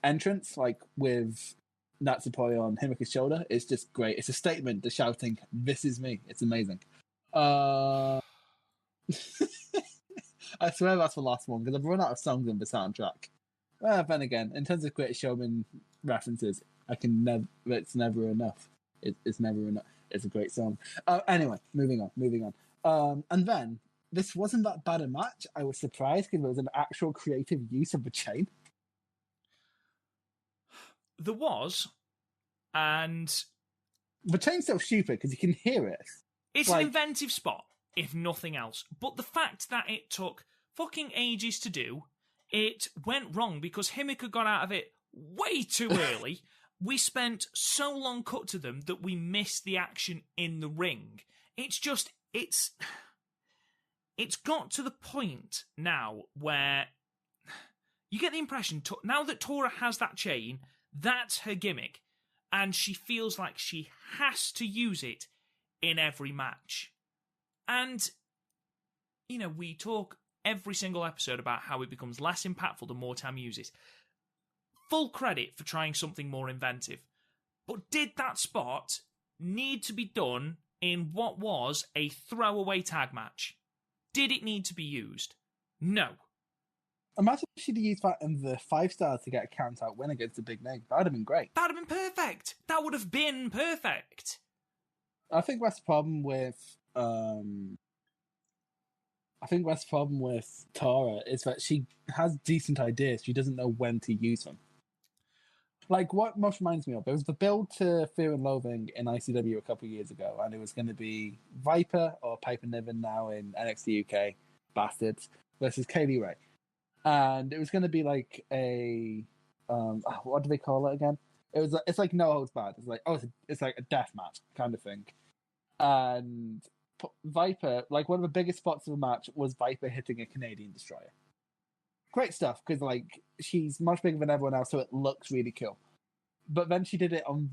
Speaker 2: entrance, like with Natsupoi on Himiko's shoulder. It's just great. It's a statement. The shouting, "This is me." It's amazing. I swear that's the last one because I've run out of songs on the soundtrack. Then again, in terms of Greatest Showman references, I can never. It's never enough. It's never enough. It's a great song. Anyway, moving on. And then, this wasn't that bad a match. I was surprised because there was an actual creative use of the chain.
Speaker 1: There was, and...
Speaker 2: The chain's so stupid because you can hear it.
Speaker 1: It's an inventive spot, if nothing else. But the fact that it took fucking ages to do, it went wrong because Himiko got out of it way too early. We spent so long cut to them that we missed the action in the ring. It's got to the point now where you get the impression, now that Tora has that chain, that's her gimmick, and she feels like she has to use it in every match. And, we talk every single episode about how it becomes less impactful the more time you use it. Full credit for trying something more inventive. But did that spot need to be done in what was a throwaway tag match? Did it need to be used? No.
Speaker 2: Imagine if she'd used that in the 5 stars to get a count-out win against a big name. That would have been great.
Speaker 1: That would have been perfect. That would have been perfect.
Speaker 2: I think that's the problem with... Tora is that she has decent ideas. She doesn't know when to use them. Like, what most reminds me of, there was the build to Fear and Loathing in ICW a couple of years ago, and it was going to be Viper, or Piper Niven now in NXT UK, bastards, versus Kaylee Ray. And it was going to be like a... what do they call it again? It's like No Holds Barred. It's like a death match kind of thing. And Viper, like one of the biggest spots of the match was Viper hitting a Canadian Destroyer. Great stuff, because like she's much bigger than everyone else, so it looks really cool. But then she did it on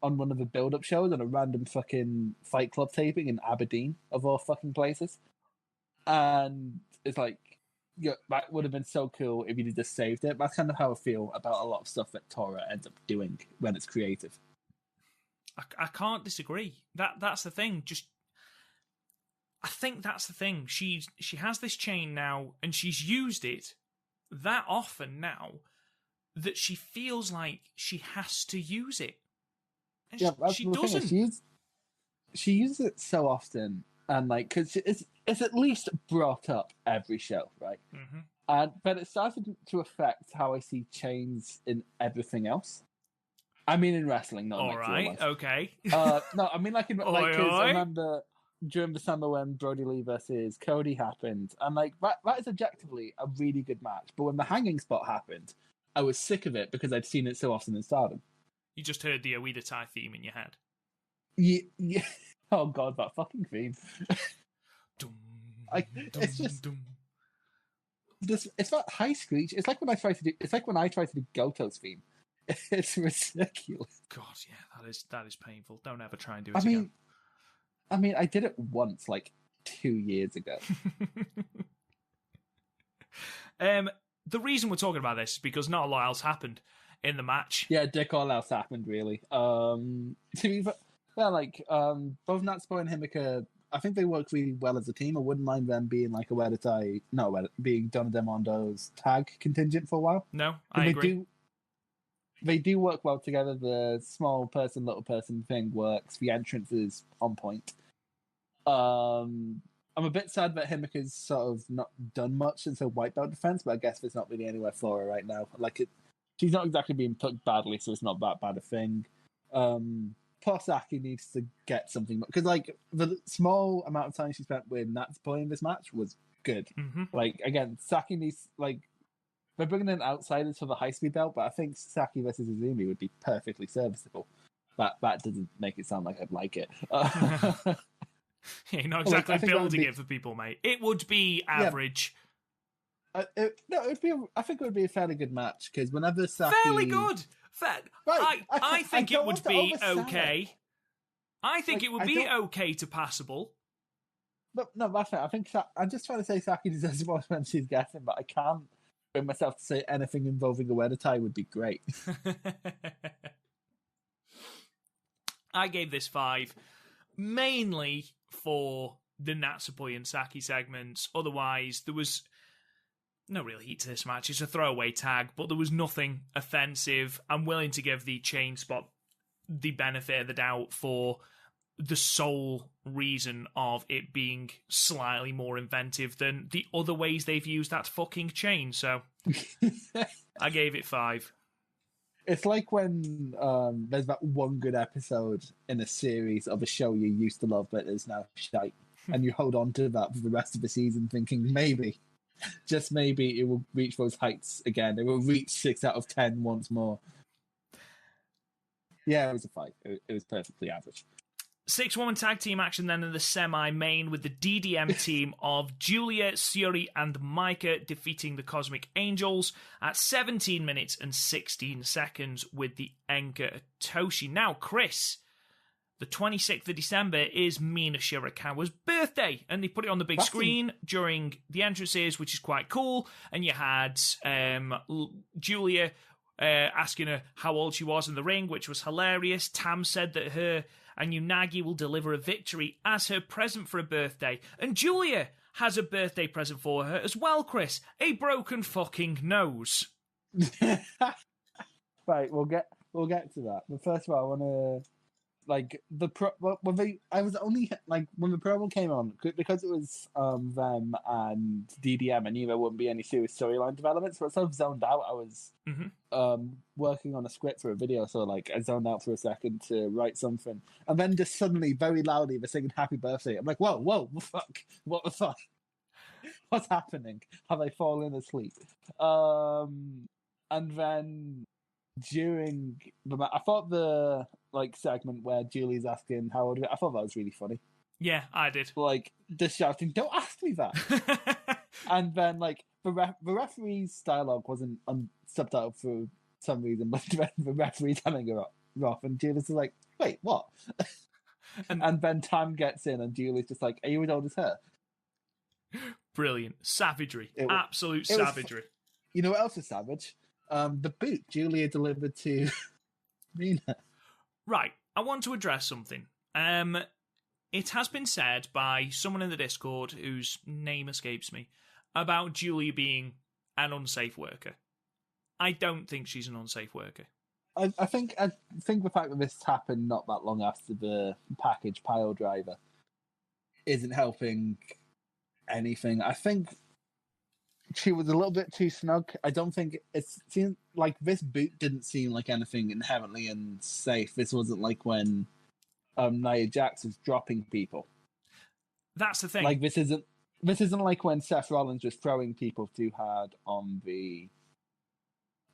Speaker 2: one of the build-up shows on a random fucking Fight Club taping in Aberdeen, of all fucking places. And it's like, that would have been so cool if you'd just saved it. That's kind of how I feel about a lot of stuff that Tora ends up doing when it's creative.
Speaker 1: I can't disagree. That's the thing. I think that's the thing. She has this chain now, and she's used it that often now that she feels like she has to use it. And she doesn't.
Speaker 2: She uses it so often, and like, because it's at least brought up every show, right? Mm-hmm. But it started to affect how I see chains in everything else. I mean, in wrestling, not in
Speaker 1: all right, okay.
Speaker 2: No, I mean like in like, because I remember during the summer when Brody Lee versus Cody happened, and like that is objectively a really good match. But when the hanging spot happened, I was sick of it because I'd seen it so often in Stardom.
Speaker 1: You just heard the Oedo theme in your head.
Speaker 2: Yeah. Oh god, that fucking theme.
Speaker 1: Dum,
Speaker 2: It's
Speaker 1: dum,
Speaker 2: just
Speaker 1: dum.
Speaker 2: this. It's that high screech. It's like when I try to do. It's like when I try to do Goto's theme. It's ridiculous.
Speaker 1: God, yeah, that is painful. Don't ever try and do
Speaker 2: I
Speaker 1: it
Speaker 2: mean, I did it once, like 2 years ago.
Speaker 1: The reason we're talking about this is because not a lot else happened in the match.
Speaker 2: Yeah, dick all else happened really. To be well, like both Natsuko and Himika, I think they work really well as a team. I wouldn't mind them being like being Donna Demondo's tag contingent for a while.
Speaker 1: No, I agree.
Speaker 2: They do work well together. The small person, little person thing works. The entrance is on point. I'm a bit sad that Himika's sort of not done much since her white belt defense, but I guess there's not really anywhere for her right now. She's not exactly being put badly, so it's not that bad a thing. Poor Saki needs to get something, because like the small amount of time she spent with Natsuko in this match was good.
Speaker 1: Mm-hmm.
Speaker 2: Like again, Saki needs they're bringing in outsiders for the high speed belt, but I think Saki versus Izumi would be perfectly serviceable. That doesn't make it sound like I'd like it.
Speaker 1: You're not exactly building it for people, mate. It would be average.
Speaker 2: I think it would be a fairly good match, because whenever Saki...
Speaker 1: Fairly good. Right. I think it would be okay. I think it would be okay to passable.
Speaker 2: But no, that's it. I'm just trying to say Saki deserves more when she's getting, but I can't bring myself to say anything involving a weather tie would be great.
Speaker 1: I gave this 5, mainly for the Natsupoi and Saki segments. Otherwise, there was no real heat to this match. It's a throwaway tag, but there was nothing offensive. I'm willing to give the chain spot the benefit of the doubt for the sole reason of it being slightly more inventive than the other ways they've used that fucking chain. So I gave it 5.
Speaker 2: It's like when there's that one good episode in a series of a show you used to love but is now shite, and you hold on to that for the rest of the season thinking maybe, just maybe, it will reach those heights again. It will reach 6 out of 10 once more. Yeah, it was a 5. It was perfectly average.
Speaker 1: 6-woman tag team action then in the semi-main, with the DDM team of Julia, Syuri, and Maika defeating the Cosmic Angels at 17 minutes and 16 seconds with the Enka Toshi. Now, Chris, the 26th of December is Mina Shirakawa's birthday, and they put it on the big screen during the entrances, which is quite cool. And you had Julia asking her how old she was in the ring, which was hilarious. Tam said that her and Unagi will deliver a victory as her present for a birthday. And Julia has a birthday present for her as well, Chris. A broken fucking nose.
Speaker 2: Right, we'll get to that. But first of all, I want to when the promo came on, because it was them and DDM, I knew there wouldn't be any serious storyline developments, but I sort of zoned out. I was working on a script for a video, so like I zoned out for a second to write something, and then just suddenly, very loudly, they're singing "Happy Birthday." I'm like, whoa, fuck, what the fuck? What's happening? Have I fallen asleep? And then during I thought the segment where Julie's asking how old, I thought that was really funny.
Speaker 1: Yeah, I did.
Speaker 2: Like, just shouting, "Don't ask me that!" And then the referee's dialogue wasn't subtitled for some reason, but the referee's having her off, and Julie's like, "Wait, what?" And then Tam gets in, and Julie's just like, "Are you as old as her?"
Speaker 1: Brilliant. Savagery. Absolute savagery.
Speaker 2: You know what else is savage? The boot Julia delivered to Mina.
Speaker 1: Right, I want to address something. It has been said by someone in the Discord, whose name escapes me, about Julia being an unsafe worker. I don't think she's an unsafe worker.
Speaker 2: I think the fact that this happened not that long after the package pile driver isn't helping anything. I think she was a little bit too snug. I don't think it seemed like this boot didn't seem like anything inherently unsafe. This wasn't like when Nia Jax was dropping people.
Speaker 1: That's the thing.
Speaker 2: Like this isn't like when Seth Rollins was throwing people too hard on the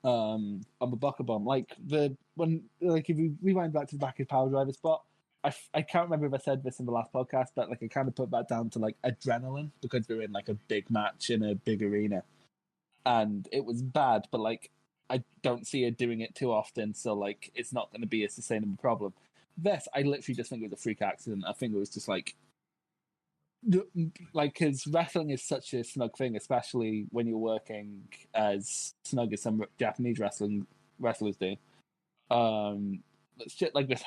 Speaker 2: Bucker Bomb. If you rewind back to the back of Power Driver spot, I can't remember if I said this in the last podcast, but like I kind of put that down to like adrenaline because we were in like a big match in a big arena, and it was bad. But like I don't see her doing it too often, so like it's not going to be a sustainable problem. This I literally just think it was a freak accident. I think it was just like because wrestling is such a snug thing, especially when you're working as snug as some Japanese wrestlers do. Shit like this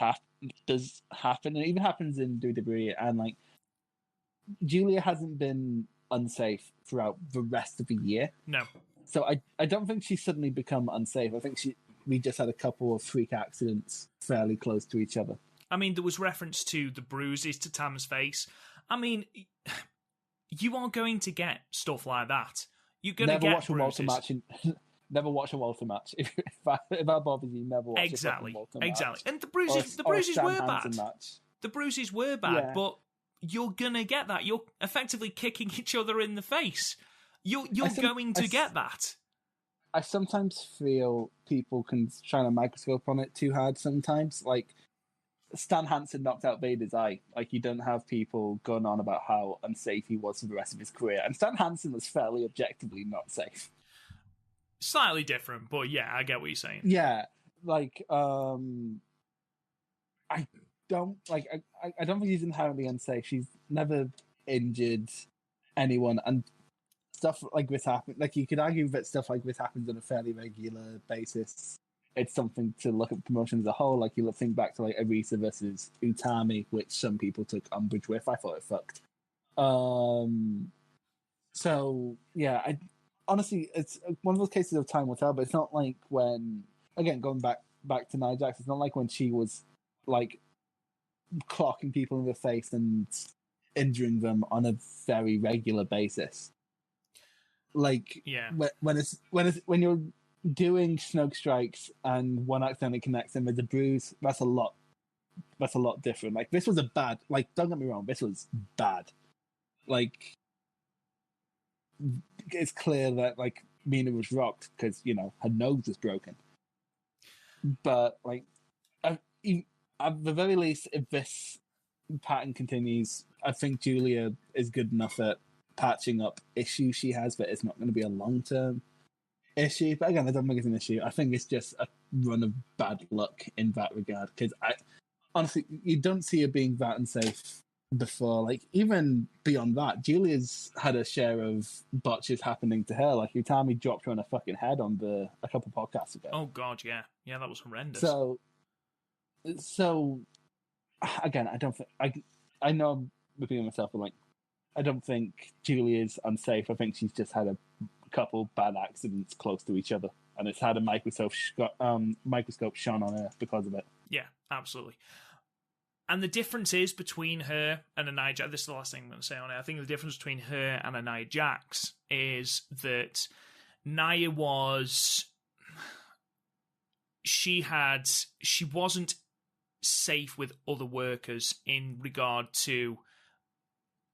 Speaker 2: does happen, and it even happens in WWE. And like Julia hasn't been unsafe throughout the rest of the year.
Speaker 1: No.
Speaker 2: So I don't think she's suddenly become unsafe. I think we just had a couple of freak accidents fairly close to each other.
Speaker 1: I mean, there was reference to the bruises to Tam's face. I mean, you are going to get stuff like that. You're going to get bruises.
Speaker 2: Never watch a Walter match. If that bothers you, never watch a Walter match.
Speaker 1: Exactly. And the bruises were bad. The bruises were bad, but you're going to get that. You're effectively kicking each other in the face. You're going to get that.
Speaker 2: I sometimes feel people can shine a microscope on it too hard sometimes. Like, Stan Hansen knocked out Vader's eye. Like, you don't have people going on about how unsafe he was for the rest of his career. And Stan Hansen was fairly objectively not safe.
Speaker 1: Slightly different, but yeah, I get what you're saying.
Speaker 2: Yeah, like, I don't think she's inherently unsafe. She's never injured anyone, and stuff like this happens. Like, you could argue that stuff like this happens on a fairly regular basis. It's something to look at promotion as a whole. Like, you think back to like Arisa versus Utami, which some people took umbrage with. I thought it fucked. So yeah, honestly, it's one of those cases of time will tell. But it's not like when, again, going back to Nia Jax, it's not like when she was like clocking people in the face and injuring them on a very regular basis. Like,
Speaker 1: yeah,
Speaker 2: when you're doing snug strikes and one accidentally connects and there's a bruise, that's a lot different. Like, this was a bad, like, don't get me wrong, this was bad. Like, it's clear that like Mina was rocked because, you know, her nose was broken. But like, at the very least, if this pattern continues, I think Julia is good enough at patching up issues she has, but it's not going to be a long-term issue. But again, I don't think it's an issue. I think it's just a run of bad luck in that regard, because honestly, you don't see her being that unsafe before. Like, even beyond that, Julia's had a share of botches happening to her. Like, Utami dropped her on her fucking head on a couple podcasts ago.
Speaker 1: Oh god, yeah, that was horrendous.
Speaker 2: So again, I don't think I know I'm repeating myself, but like, I don't think Julia's unsafe. I think she's just had a couple bad accidents close to each other, and it's had a microscope shone on her because of it.
Speaker 1: Yeah, absolutely. And the difference is between her and a Nia Jax. This is the last thing I'm going to say on it. I think the difference between her and a Nia Jax is that Nia she wasn't safe with other workers in regard to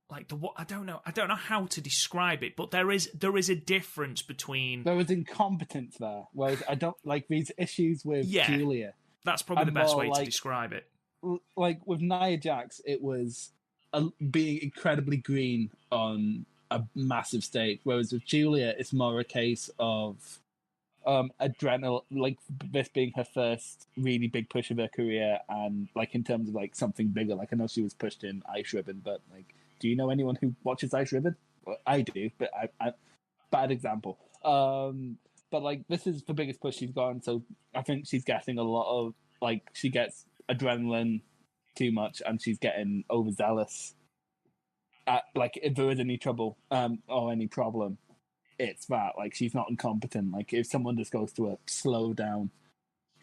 Speaker 1: like I don't know how to describe it, but there is a difference between,
Speaker 2: there was incompetence there, whereas I don't like these issues with Julia.
Speaker 1: That's probably the best way to describe it.
Speaker 2: Like with Nia Jax, it was being incredibly green on a massive stage, whereas with Julia, it's more a case of adrenaline, like this being her first really big push of her career, and like in terms of like something bigger. Like, I know she was pushed in Ice Ribbon, but like, do you know anyone who watches Ice Ribbon? Well, I do, but I bad example. But like, this is the biggest push she's gotten, so I think she's getting a lot of like, she gets adrenaline too much, and she's getting overzealous. Like, if there is any trouble or any problem, it's that. Like, she's not incompetent. Like, if someone just goes to a slow down,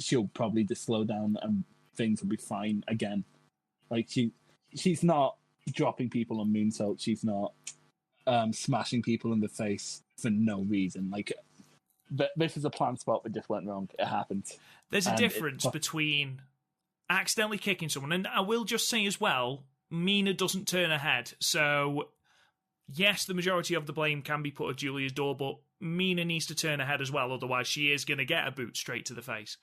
Speaker 2: she'll probably just slow down and things will be fine again. Like, she's not dropping people on moonsault. She's not smashing people in the face for no reason. Like, this is a planned spot that just went wrong. It happened.
Speaker 1: There's a difference between accidentally kicking someone, and I will just say as well, Mina doesn't turn her head. So, yes, the majority of the blame can be put at Julia's door, but Mina needs to turn her head as well, otherwise she is going to get a boot straight to the face.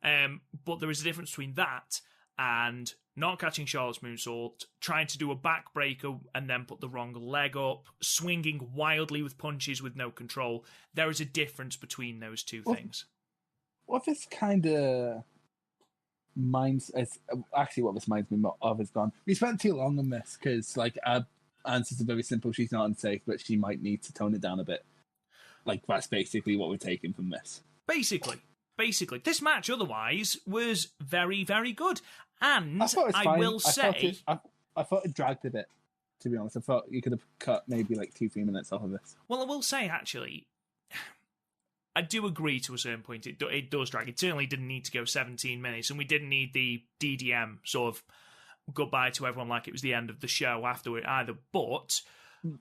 Speaker 1: But there is a difference between that and not catching Charlotte's moonsault, trying to do a backbreaker and then put the wrong leg up, swinging wildly with punches with no control. There is a difference between those two things.
Speaker 2: What this kind of actually what this reminds me of is gone. We spent too long on this because, like, our answers are very simple. She's not unsafe, but she might need to tone it down a bit. Like, that's basically what we're taking from this.
Speaker 1: Basically. This match otherwise was very, very good. And I
Speaker 2: thought it dragged a bit, to be honest. I thought you could have cut maybe like 2-3 minutes off of this.
Speaker 1: Well, I will say, actually, I do agree to a certain point. It does drag. It certainly didn't need to go 17 minutes, and we didn't need the DDM sort of goodbye to everyone like it was the end of the show afterward either. But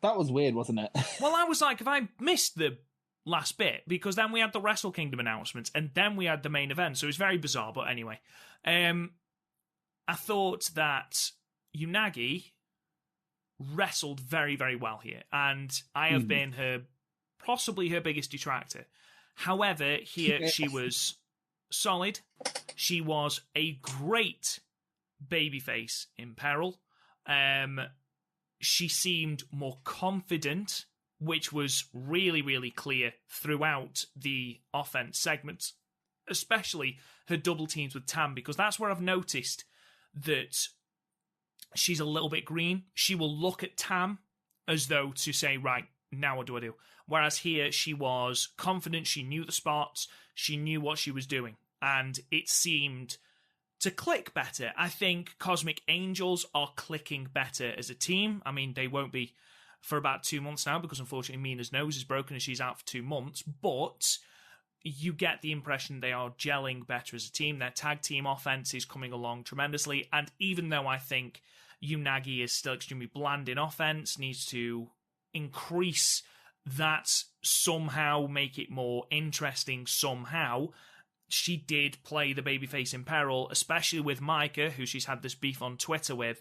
Speaker 2: that was weird, wasn't it?
Speaker 1: Well, I was like, if I missed the last bit, because then we had the Wrestle Kingdom announcements, and then we had the main event, so it was very bizarre. But anyway, I thought that Unagi wrestled very, very well here, and I have been possibly her biggest detractor. However, here she was solid. She was a great babyface in peril. She seemed more confident, which was really, really clear throughout the offense segments, especially her double teams with Tam, because that's where I've noticed that she's a little bit green. She will look at Tam as though to say, right, now what do I do? Whereas here she was confident, she knew the spots, she knew what she was doing, and it seemed to click better. I think Cosmic Angels are clicking better as a team. I mean, they won't be for about 2 months now, because unfortunately Mina's nose is broken and she's out for 2 months, but you get the impression they are gelling better as a team. Their tag team offense is coming along tremendously, and even though I think Unagi is still extremely bland in offense, needs to increase that somehow, make it more interesting somehow, she did play the babyface in peril, especially with Micah, who she's had this beef on Twitter with,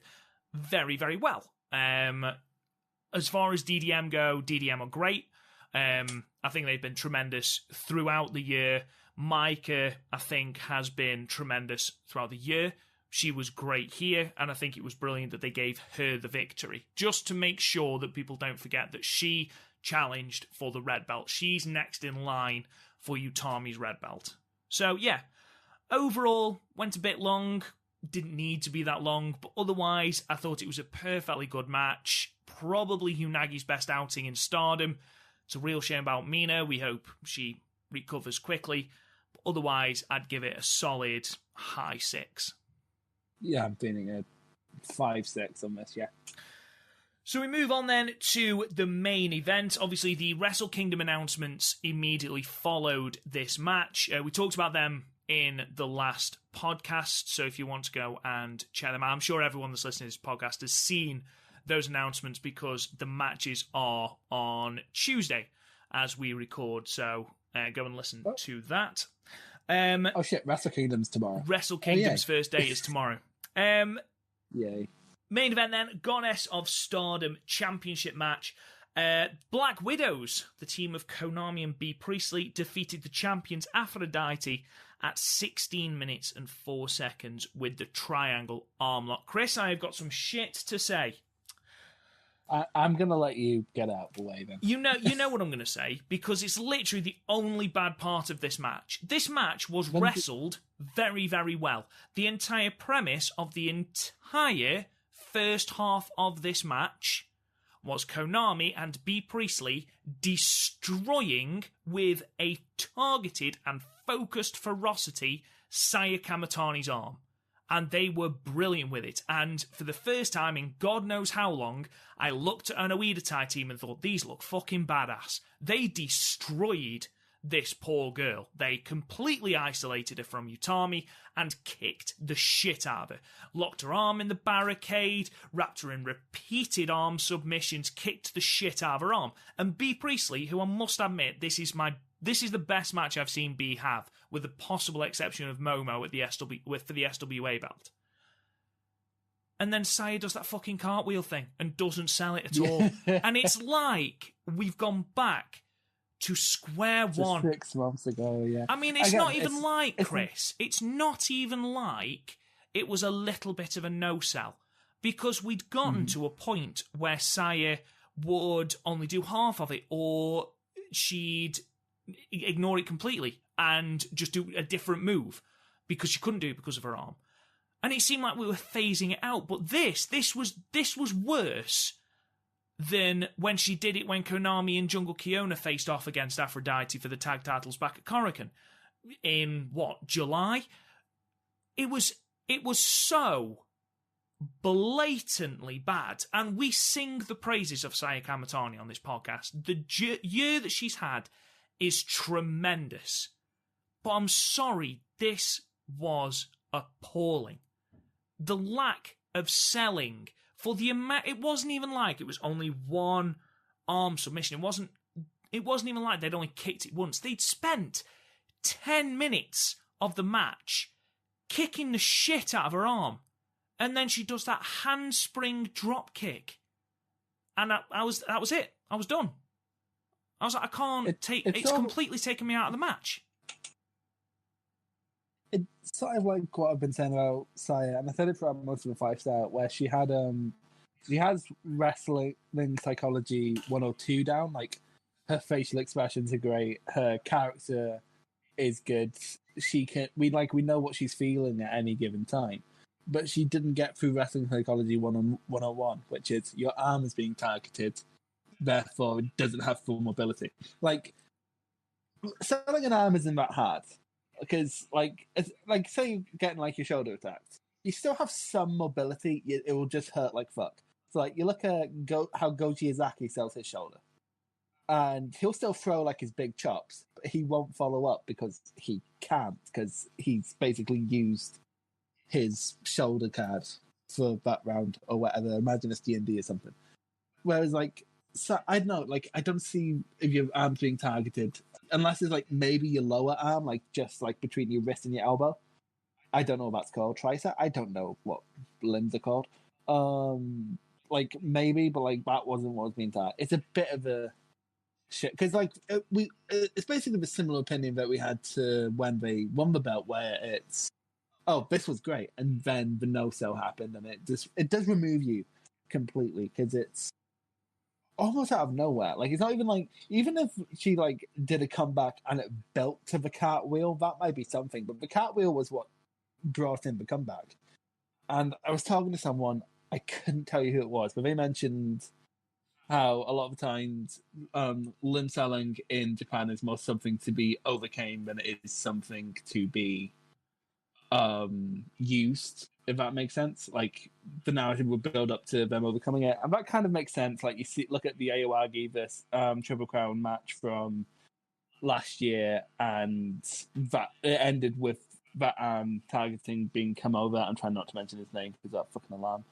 Speaker 1: very, very well. As far as DDM go, DDM are great. I think they've been tremendous throughout the year. Micah, I think, has been tremendous throughout the year. She was great here, and I think it was brilliant that they gave her the victory, just to make sure that people don't forget that she challenged for the red belt. She's next in line for Utami's red belt. So, yeah, overall, went a bit long. Didn't need to be that long, but otherwise, I thought it was a perfectly good match. Probably Unagi's best outing in Stardom. It's a real shame about Mina. We hope she recovers quickly. But otherwise, I'd give it a solid high 6.
Speaker 2: Yeah, I'm feeling a 5-6 on this, yeah.
Speaker 1: So we move on then to the main event. Obviously, the Wrestle Kingdom announcements immediately followed this match. We talked about them in the last podcast, so if you want to go and check them out, I'm sure everyone that's listening to this podcast has seen those announcements, because the matches are on Tuesday as we record, so go and listen to that.
Speaker 2: Oh shit, Wrestle Kingdom's tomorrow.
Speaker 1: Wrestle Kingdom's first day is tomorrow.
Speaker 2: Yay.
Speaker 1: Main event then, Goddess of Stardom Championship match. Black Widows, the team of Konami and Bea Priestley, defeated the champions Aphrodite at 16 minutes and 4 seconds with the triangle armlock. Chris, I have got some shit to say.
Speaker 2: I'm going to let you get out of the way then.
Speaker 1: You know what I'm going to say, because it's literally the only bad part of this match. This match was wrestled very, very well. The entire premise of the entire first half of this match was Konami and Bea Priestley destroying, with a targeted and focused ferocity, Saya Kamatani's arm. And they were brilliant with it. And for the first time in God knows how long, I looked at an Oedo Tai team and thought, these look fucking badass. They destroyed this poor girl. They completely isolated her from Utami and kicked the shit out of her. Locked her arm in the barricade, wrapped her in repeated arm submissions, kicked the shit out of her arm. And Bea Priestley, who I must admit, this is the best match I've seen Bea have, with the possible exception of Momo at for the SWA belt. And then Saya does that fucking cartwheel thing and doesn't sell it at all. And it's like we've gone back to square one.
Speaker 2: 6 months ago, yeah.
Speaker 1: I mean, it's not even like, Chris, it's not even like it was a little bit of a no-sell. Because we'd gotten to a point where Saya would only do half of it, or she'd ignore it completely and just do a different move because she couldn't do it because of her arm. And it seemed like we were phasing it out. But this was worse than when she did it when Konami and Jungle Kiona faced off against Aphrodite for the tag titles back at Korakuen in July. It was so blatantly bad, and we sing the praises of Saya Kamatani on this podcast. The year that she's had is tremendous, but I'm sorry, this was appalling. The lack of selling for the amount, it wasn't even like it was only one arm submission. It wasn't even like they'd only kicked it once. They'd spent 10 minutes of the match kicking the shit out of her arm. And then she does that handspring drop kick. And that was it. I was done. I was like, I can't it's completely taken me out of the match.
Speaker 2: It's sort of like what I've been saying about Saya, and I said it throughout most of the 5-star, where she has wrestling psychology 102 down. Like, her facial expressions are great, her character is good. We know what she's feeling at any given time. But she didn't get through wrestling psychology 101, which is your arm is being targeted, therefore it doesn't have full mobility. Like, selling an arm isn't that hard, because say you're getting like your shoulder attacked, you still have some mobility. It will just hurt like fuck. So like you look at how Goji Izaki sells his shoulder, and he'll still throw like his big chops, but he won't follow up because he can't, because he's basically used his shoulder card for that round or whatever. Imagine it's D&D or something. Whereas, like, so I don't know, like, I don't see if your arm's being targeted, unless it's like maybe your lower arm, like just like between your wrist and your elbow. I don't know what that's called. Tricep? I don't know what limbs are called. Like maybe, but like that wasn't what was being targeted. It's a bit of a shit, because like it's basically the similar opinion that we had to when they won the belt, where it's, oh, this was great, and then the no-sell happened, and it does remove you completely, because it's almost out of nowhere. Like, it's not even like, even if she like did a comeback and it built to the cartwheel, that might be something, but the cartwheel was what brought in the comeback. And I was talking to someone, I couldn't tell you who it was, but they mentioned how a lot of the times limb selling in Japan is more something to be overcame than it is something to be used, if that makes sense. Like, the narrative would build up to them overcoming it, and that kind of makes sense. Like, look at the Aoyagi this Triple Crown match from last year, and that it ended with that targeting being come over. I'm trying not to mention his name because that fucking alarm.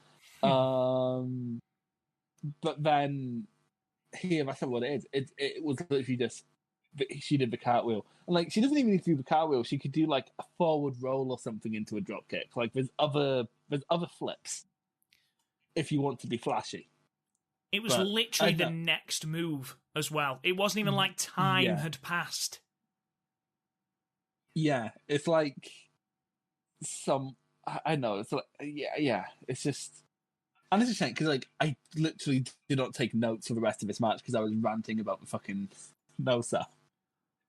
Speaker 2: But then here, that's not what it is. It was literally just she did the cartwheel, and like, she doesn't even need to do the cartwheel. She could do like a forward roll or something into a drop kick. Like, there's other flips if you want to be flashy.
Speaker 1: It was literally the next move as well. It wasn't even like time had passed.
Speaker 2: Yeah, it's like I know, it's like, yeah, it's just, and it's a shame because like I literally did not take notes for the rest of this match because I was ranting about the fucking no-sell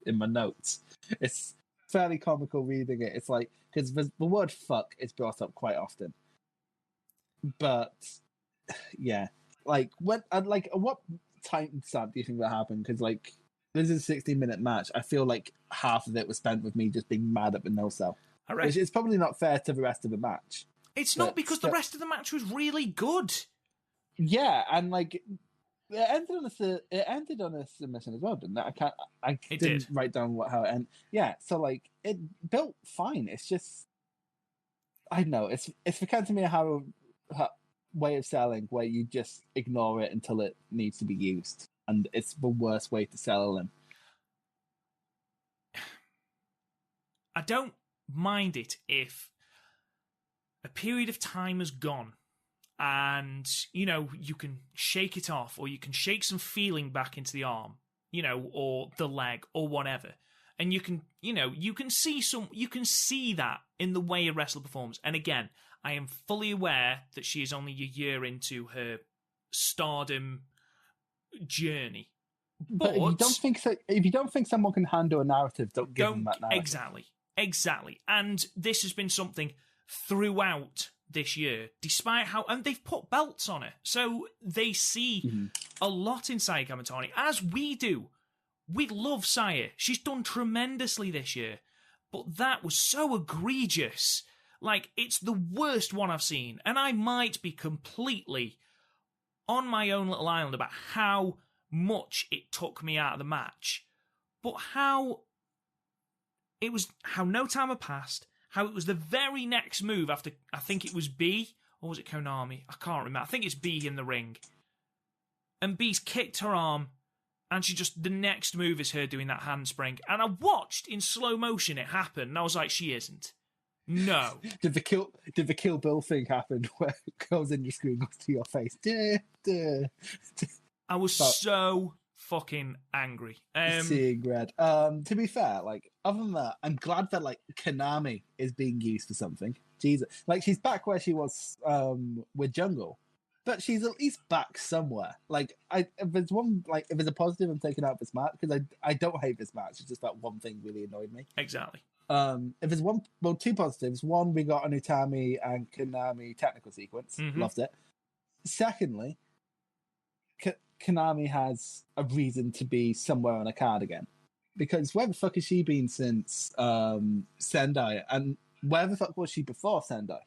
Speaker 2: in my notes. It's fairly comical reading it. It's like, because the word fuck is brought up quite often, but yeah, like what time stamp do you think that happened? Because like, this is a 16-minute match. I feel like half of it was spent with me just being mad at the no-sell. It's probably not fair to the rest of the match.
Speaker 1: It's not, because the rest of the match was really good.
Speaker 2: Yeah, and like, it ended on a submission as well, didn't it? I didn't write down how it ended. Yeah, so like, it built fine. It's just, I don't know. It's the kind of me how way of selling where you just ignore it until it needs to be used, and it's the worst way to sell them.
Speaker 1: I don't mind it if a period of time has gone and, you know, you can shake it off, or you can shake some feeling back into the arm, you know, or the leg or whatever, And you can see that in the way a wrestler performs. And again, I am fully aware that she is only a year into her Stardom journey.
Speaker 2: But if you don't think someone can handle a narrative, don't give them that narrative.
Speaker 1: Exactly. And this has been something throughout this year, despite how, and they've put belts on her, so they see a lot in Saya Kamatani, as we do. We love Saya. She's done tremendously this year, but that was so egregious. Like, it's the worst one I've seen, and I might be completely on my own little island about how much it took me out of the match, but how no time had passed, how it was the very next move after, I think it was B, or was it Konami? I can't remember. I think it's B in the ring. And B's kicked her arm, and the next move is her doing that handspring. And I watched in slow motion it happen, and I was like, she isn't. No.
Speaker 2: Did the Kill Bill thing happen where it goes in your screen, goes to your face?
Speaker 1: I was so fucking angry.
Speaker 2: Seeing red. To be fair, like, other than that, I'm glad that, like, Konami is being used for something. Jesus. Like, she's back where she was with Jungle. But she's at least back somewhere. Like, if there's a positive I'm taking out of this match, because I don't hate this match, it's just that one thing really annoyed me.
Speaker 1: Exactly.
Speaker 2: If there's two positives. One, we got an Utami and Konami technical sequence. Loved it. Secondly, Konami has a reason to be somewhere on a card again. Because where the fuck has she been since Sendai? And where the fuck was she before Sendai?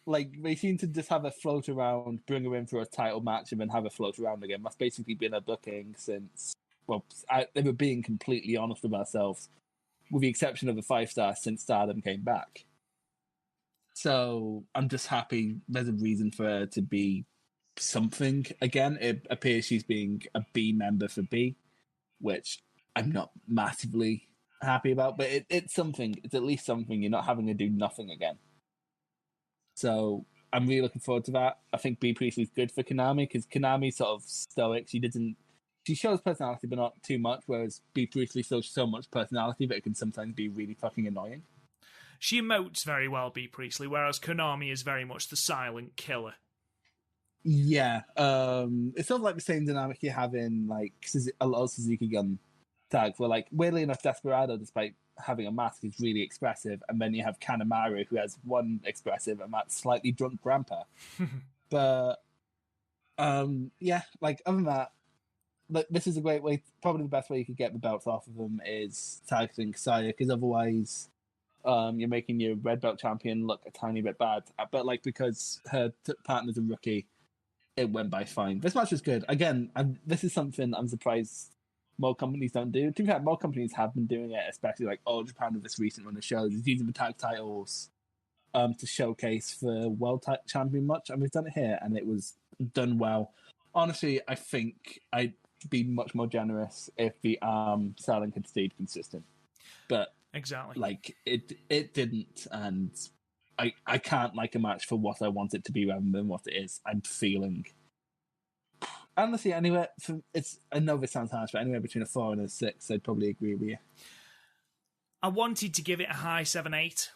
Speaker 2: Like, they seem to just have her float around, bring her in for a title match, and then have her float around again. That's basically been her booking since... Well, they were being completely honest with ourselves, with the exception of the 5-star since Stardom came back. So, I'm just happy there's a reason for her to be something again. It appears she's being a B member for B, which I'm not massively happy about, but it's something. It's at least something. You're not having to do nothing again. So I'm really looking forward to that. I think B Priestley's good for Konami, because Konami's sort of stoic. She shows personality, but not too much, whereas B Priestley shows so much personality that it can sometimes be really fucking annoying.
Speaker 1: She emotes very well, B Priestley, whereas Konami is very much the silent killer.
Speaker 2: Yeah, it's sort of like the same dynamic you have in like a lot of Suzuki Gun tags, where, like, weirdly enough, Desperado, despite having a mask, is really expressive, and then you have Kanemaru, who has one expressive, and that's slightly drunk grandpa. But yeah, like, other than that, like, this is a great way. Probably the best way you could get the belts off of them is targeting Saya, because otherwise, you're making your red belt champion look a tiny bit bad. But, like, because her partner's a rookie, it went by fine. This match was good. Again, this is something I'm surprised more companies don't do. To be fair, more companies have been doing it, especially like All Japan with this recent run of shows, is using the tag titles to showcase for World Champion match, and we've done it here, and it was done well. Honestly, I think I'd be much more generous if the selling had stayed consistent, but
Speaker 1: exactly,
Speaker 2: like it didn't, and I can't like a match for what I want it to be rather than what it is. I'm feeling. Honestly, anywhere I know this sounds harsh, but anywhere between a 4 and a 6, I'd probably agree with you.
Speaker 1: I wanted to give it a high 7-8.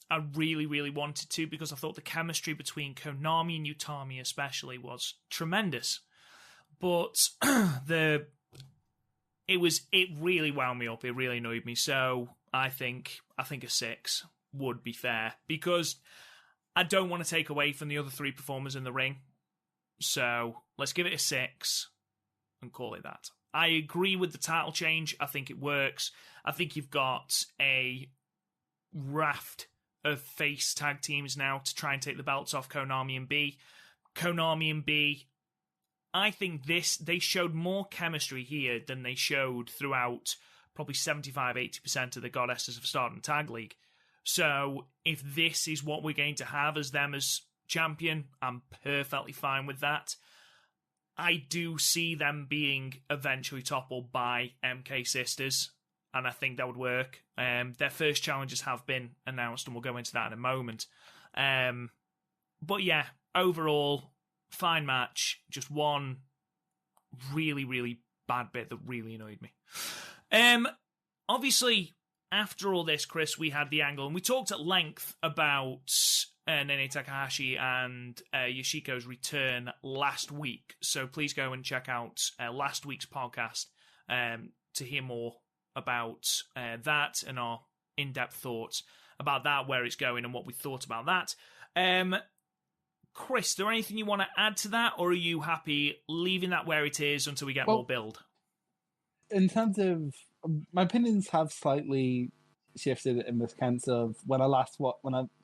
Speaker 1: I really, really wanted to, because I thought the chemistry between Konami and Utami especially was tremendous. But it really wound me up. It really annoyed me. So I think a 6 would be fair, because I don't want to take away from the other 3 performers in the ring. So let's give it a 6 and call it that. I agree with the title change. I think it works. I think you've got a raft of face tag teams now to try and take the belts off Konami and B. Konami and B, I think they showed more chemistry here than they showed throughout probably 75-80% of the Goddesses of Stardom Tag League. So if this is what we're going to have as them as champion, I'm perfectly fine with that. I do see them being eventually toppled by MK Sisters, and I think that would work. Their first challenges have been announced, and we'll go into that in a moment. But yeah, overall, fine match. Just one really, really bad bit that really annoyed me. obviously, after all this, Chris, we had the angle, and we talked at length about Nene Takahashi and Yoshiko's return last week. So please go and check out last week's podcast to hear more about that and our in-depth thoughts about that, where it's going, and what we thought about that. Chris, is there anything you want to add to that, or are you happy leaving that where it is until we get more build?
Speaker 2: In terms of my opinions have slightly shifted in the sense of when I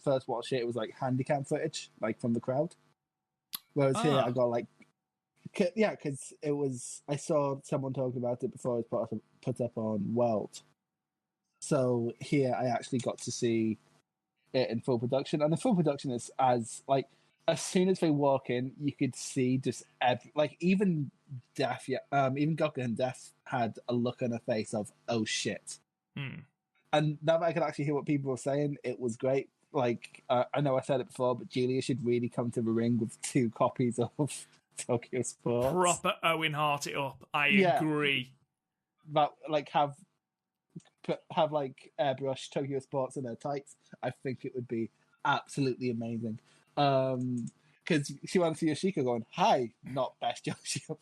Speaker 2: first watched it, it was like handicap footage, like from the crowd. Whereas here I got like, because it was, I saw someone talking about it before it was put up on World. So here I actually got to see it in full production, and the full production is as soon as they walk in, you could see just even Death, even Goku and Death had a look on her face of oh shit. And now that I can actually hear what people were saying, it was great. I know I said it before, but Julia should really come to the ring with 2 copies of Tokyo Sports.
Speaker 1: Proper Owen Hart it up. I agree.
Speaker 2: But have airbrush Tokyo Sports in their tights. I think it would be absolutely amazing. Because she wants to see Yoshiko going, hi, not best Yoshiko.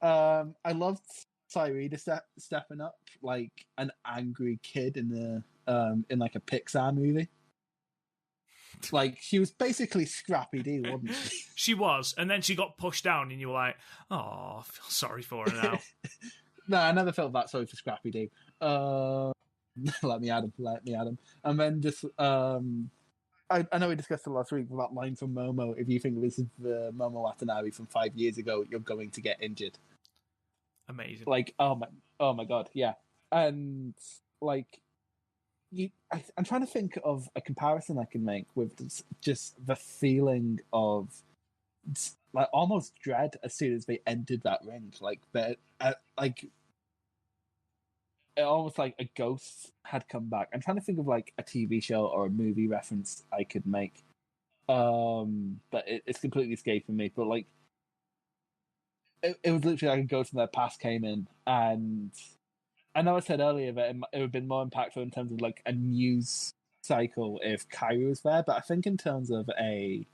Speaker 2: I loved Sairida stepping up like an angry kid in a Pixar movie. She was basically Scrappy Doo, wasn't she?
Speaker 1: She was, and then she got pushed down, and you were like, oh, I feel sorry for her now.
Speaker 2: No, I never felt that sorry for Scrappy Doo. Let me add him. And then just, I know we discussed it last week about line from Momo. If you think this is the Momo Watanabe from 5 years ago, you're going to get injured.
Speaker 1: Amazing.
Speaker 2: Oh my god, yeah. And I'm trying to think of a comparison I can make with just the feeling of almost dread as soon as they entered that ring. It almost like a ghost had come back. I'm trying to think of a TV show or a movie reference I could make, but it's completely escaping me. But it was literally like a ghost from their past came in, and I know I said earlier that it would have been more impactful in terms of a news cycle if Kairi was there, but I think in terms of a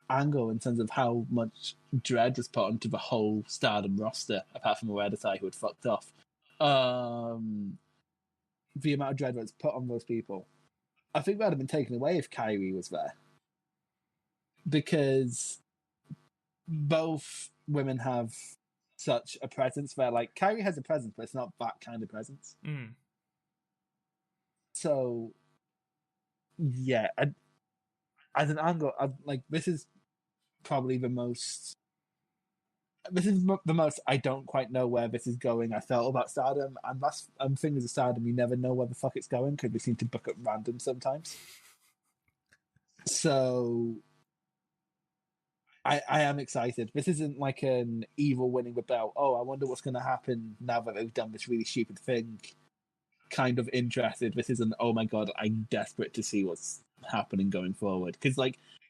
Speaker 2: angle, in terms of how much dread was put onto the whole Stardom roster, apart from Uedatai who had fucked off, the amount of dread that was put on those people, I think that would have been taken away if Kairi was there, because both women have such a presence where Kairi has a presence, but it's not that kind of presence. So yeah, as an angle, this is probably the most I don't quite know where this is going I felt about Stardom, and that's thing is Stardom, you never know where the fuck it's going because we seem to book it random sometimes. So I am excited. This isn't like an evil winning the belt. Oh, I wonder what's going to happen now that they've done this really stupid thing. Kind of interested. This isn't, oh my god, I'm desperate to see what's happening going forward. Because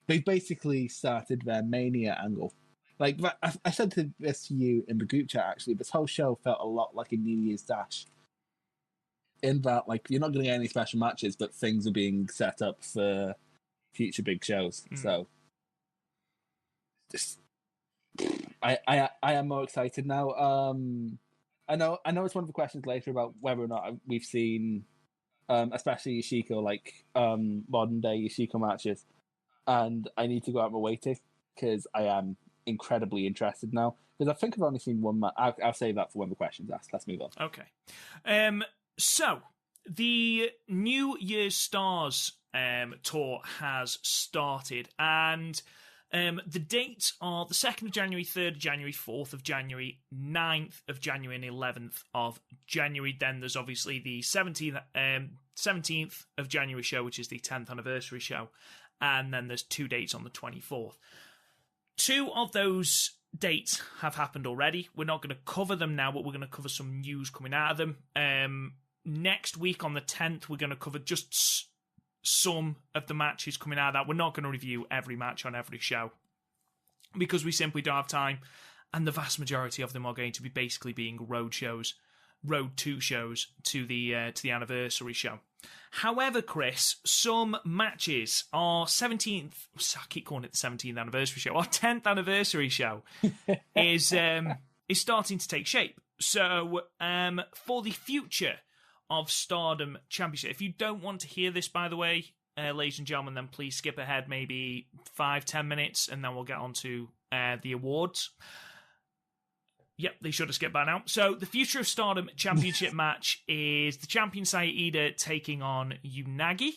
Speaker 2: they basically started their Mania angle. I said this to you in the group chat, actually, this whole show felt a lot like a New Year's Dash. In that, you're not going to get any special matches, but things are being set up for future big shows. So, just, I am more excited now. I know it's one of the questions later about whether or not we've seen, especially Yoshiko, modern day Yoshiko matches, and I need to go out my way to, because I am incredibly interested now, because I think I've only seen one match. I'll save that for when the question's asked. Let's move on.
Speaker 1: Okay. So the New Year's Stars tour has started, and the dates are the 2nd of January, 3rd of January, 4th of January, 9th of January, and 11th of January. Then there's obviously the 17th of January show, which is the 10th anniversary show, and then there's 2 dates on the 24th. 2 of those dates have happened already. We're not going to cover them now, but we're going to cover some news coming out of them. Next week on the 10th, we're going to cover just some of the matches coming out of that. We're not going to review every match on every show because we simply don't have time, and the vast majority of them are going to be basically being road shows Road 2 shows to the anniversary show. However, Chris, some matches, our 17th, I keep calling it the 17th anniversary show, our 10th anniversary show is starting to take shape. So, for the future of Stardom Championship, if you don't want to hear this, by the way, ladies and gentlemen, then please skip ahead maybe 5-10 minutes, and then we'll get on to the awards. Yep, they should have skipped by now. So the Future of Stardom Championship match is the champion Saida taking on Unagi.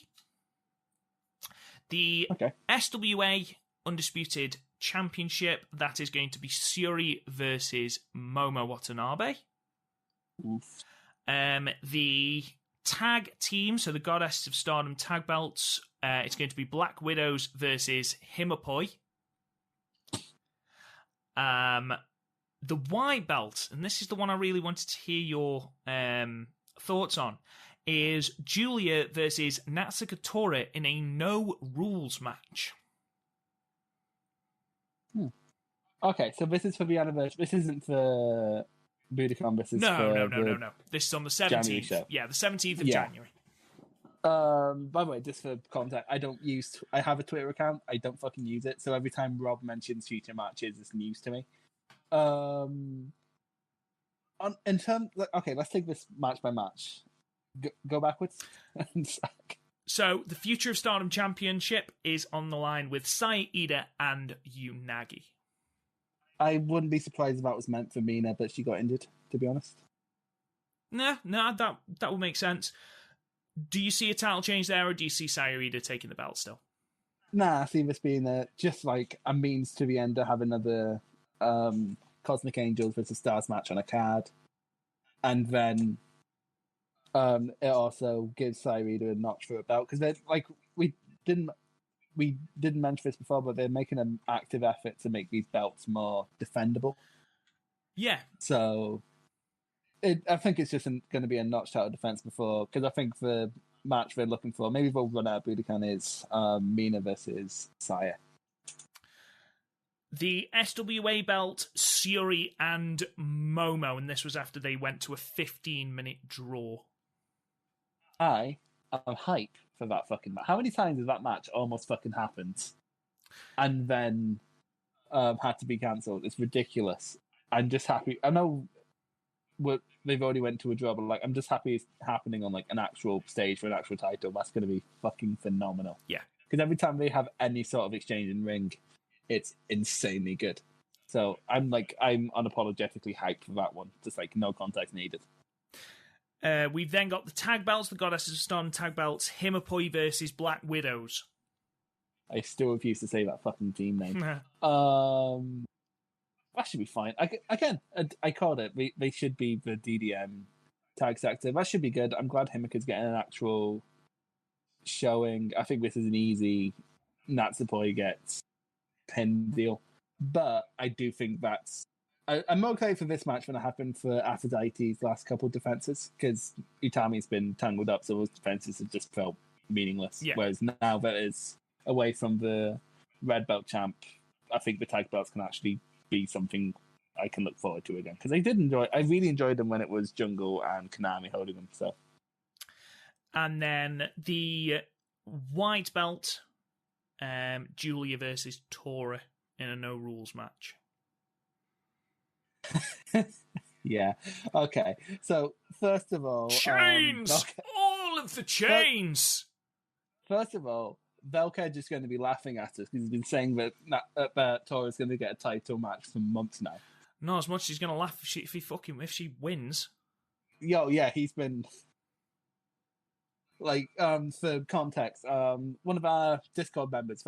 Speaker 1: The SWA Undisputed Championship, that is going to be Syuri versus Momo Watanabe.
Speaker 2: Oof.
Speaker 1: The tag team, so the Goddess of Stardom tag belts, it's going to be Black Widows versus Himapoi. The white belt, and this is the one I really wanted to hear your thoughts on, is Julia versus Natsuka Tora in a no-rules match.
Speaker 2: Okay, so this is for the anniversary. This isn't for Budokan. This is
Speaker 1: No. This is on the 17th.
Speaker 2: Show.
Speaker 1: Yeah, the 17th of January.
Speaker 2: By the way, just for context, I have a Twitter account. I don't fucking use it, so every time Rob mentions future matches, it's news to me. Okay, let's take this match by match. Go backwards.
Speaker 1: So the Future of Stardom Championship is on the line with Saida and Unagi.
Speaker 2: I wouldn't be surprised if that was meant for Mina, but she got injured, to be honest.
Speaker 1: No, that would make sense. Do you see a title change there, or do you see Saida taking the belt still?
Speaker 2: Nah, I see this being just like a means to the end to have another Cosmic Angels versus Stars match on a card. And then it also gives Saida a notch for a belt, because they're like, we didn't mention this before, but they're making an active effort to make these belts more defendable.
Speaker 1: Yeah.
Speaker 2: So I think it's just going to be a notch title defense before, because I think the match they're looking for, maybe they'll run out of Budokan, is Mina versus Saya.
Speaker 1: The SWA belt, Syuri and Momo, and this was after they went to a 15-minute draw.
Speaker 2: I am hype for that fucking match. How many times has that match almost fucking happened and then had to be cancelled? It's ridiculous. I'm just happy. I know they've already went to a draw, but like, I'm just happy it's happening on like an actual stage for an actual title. That's going to be fucking phenomenal.
Speaker 1: Yeah.
Speaker 2: Because every time they have any sort of exchange in ring, it's insanely good. So I'm unapologetically hyped for that one. Just like no context needed.
Speaker 1: We've then got the tag belts, the Goddesses of Stardom tag belts, Himapoi versus Black Widows.
Speaker 2: I still refuse to say that fucking team name. That should be fine. I called it. They should be the DDM tag sector. That should be good. I'm glad Himaka's getting an actual showing. I think this is an easy Natsupoi gets pin deal. But I do think I'm okay for this match when it happened for Aphrodite's last couple of defenses, because Utami's been tangled up, so those defenses have just felt meaningless. Yeah. Whereas now that it's away from the red belt champ, I think the tag belts can actually be something I can look forward to again. Because I really enjoyed them when it was Jungle and Konami holding them. So,
Speaker 1: and then the white belt, Julia versus Tora in a no rules match.
Speaker 2: Yeah. Okay. So first of all,
Speaker 1: chains. All of the chains.
Speaker 2: First of all, Velka just going to be laughing at us because he's been saying that Tora's going to get a title match for months now.
Speaker 1: Not as much as he's going to laugh if she wins.
Speaker 2: Yeah, he's been like, for context, one of our Discord members,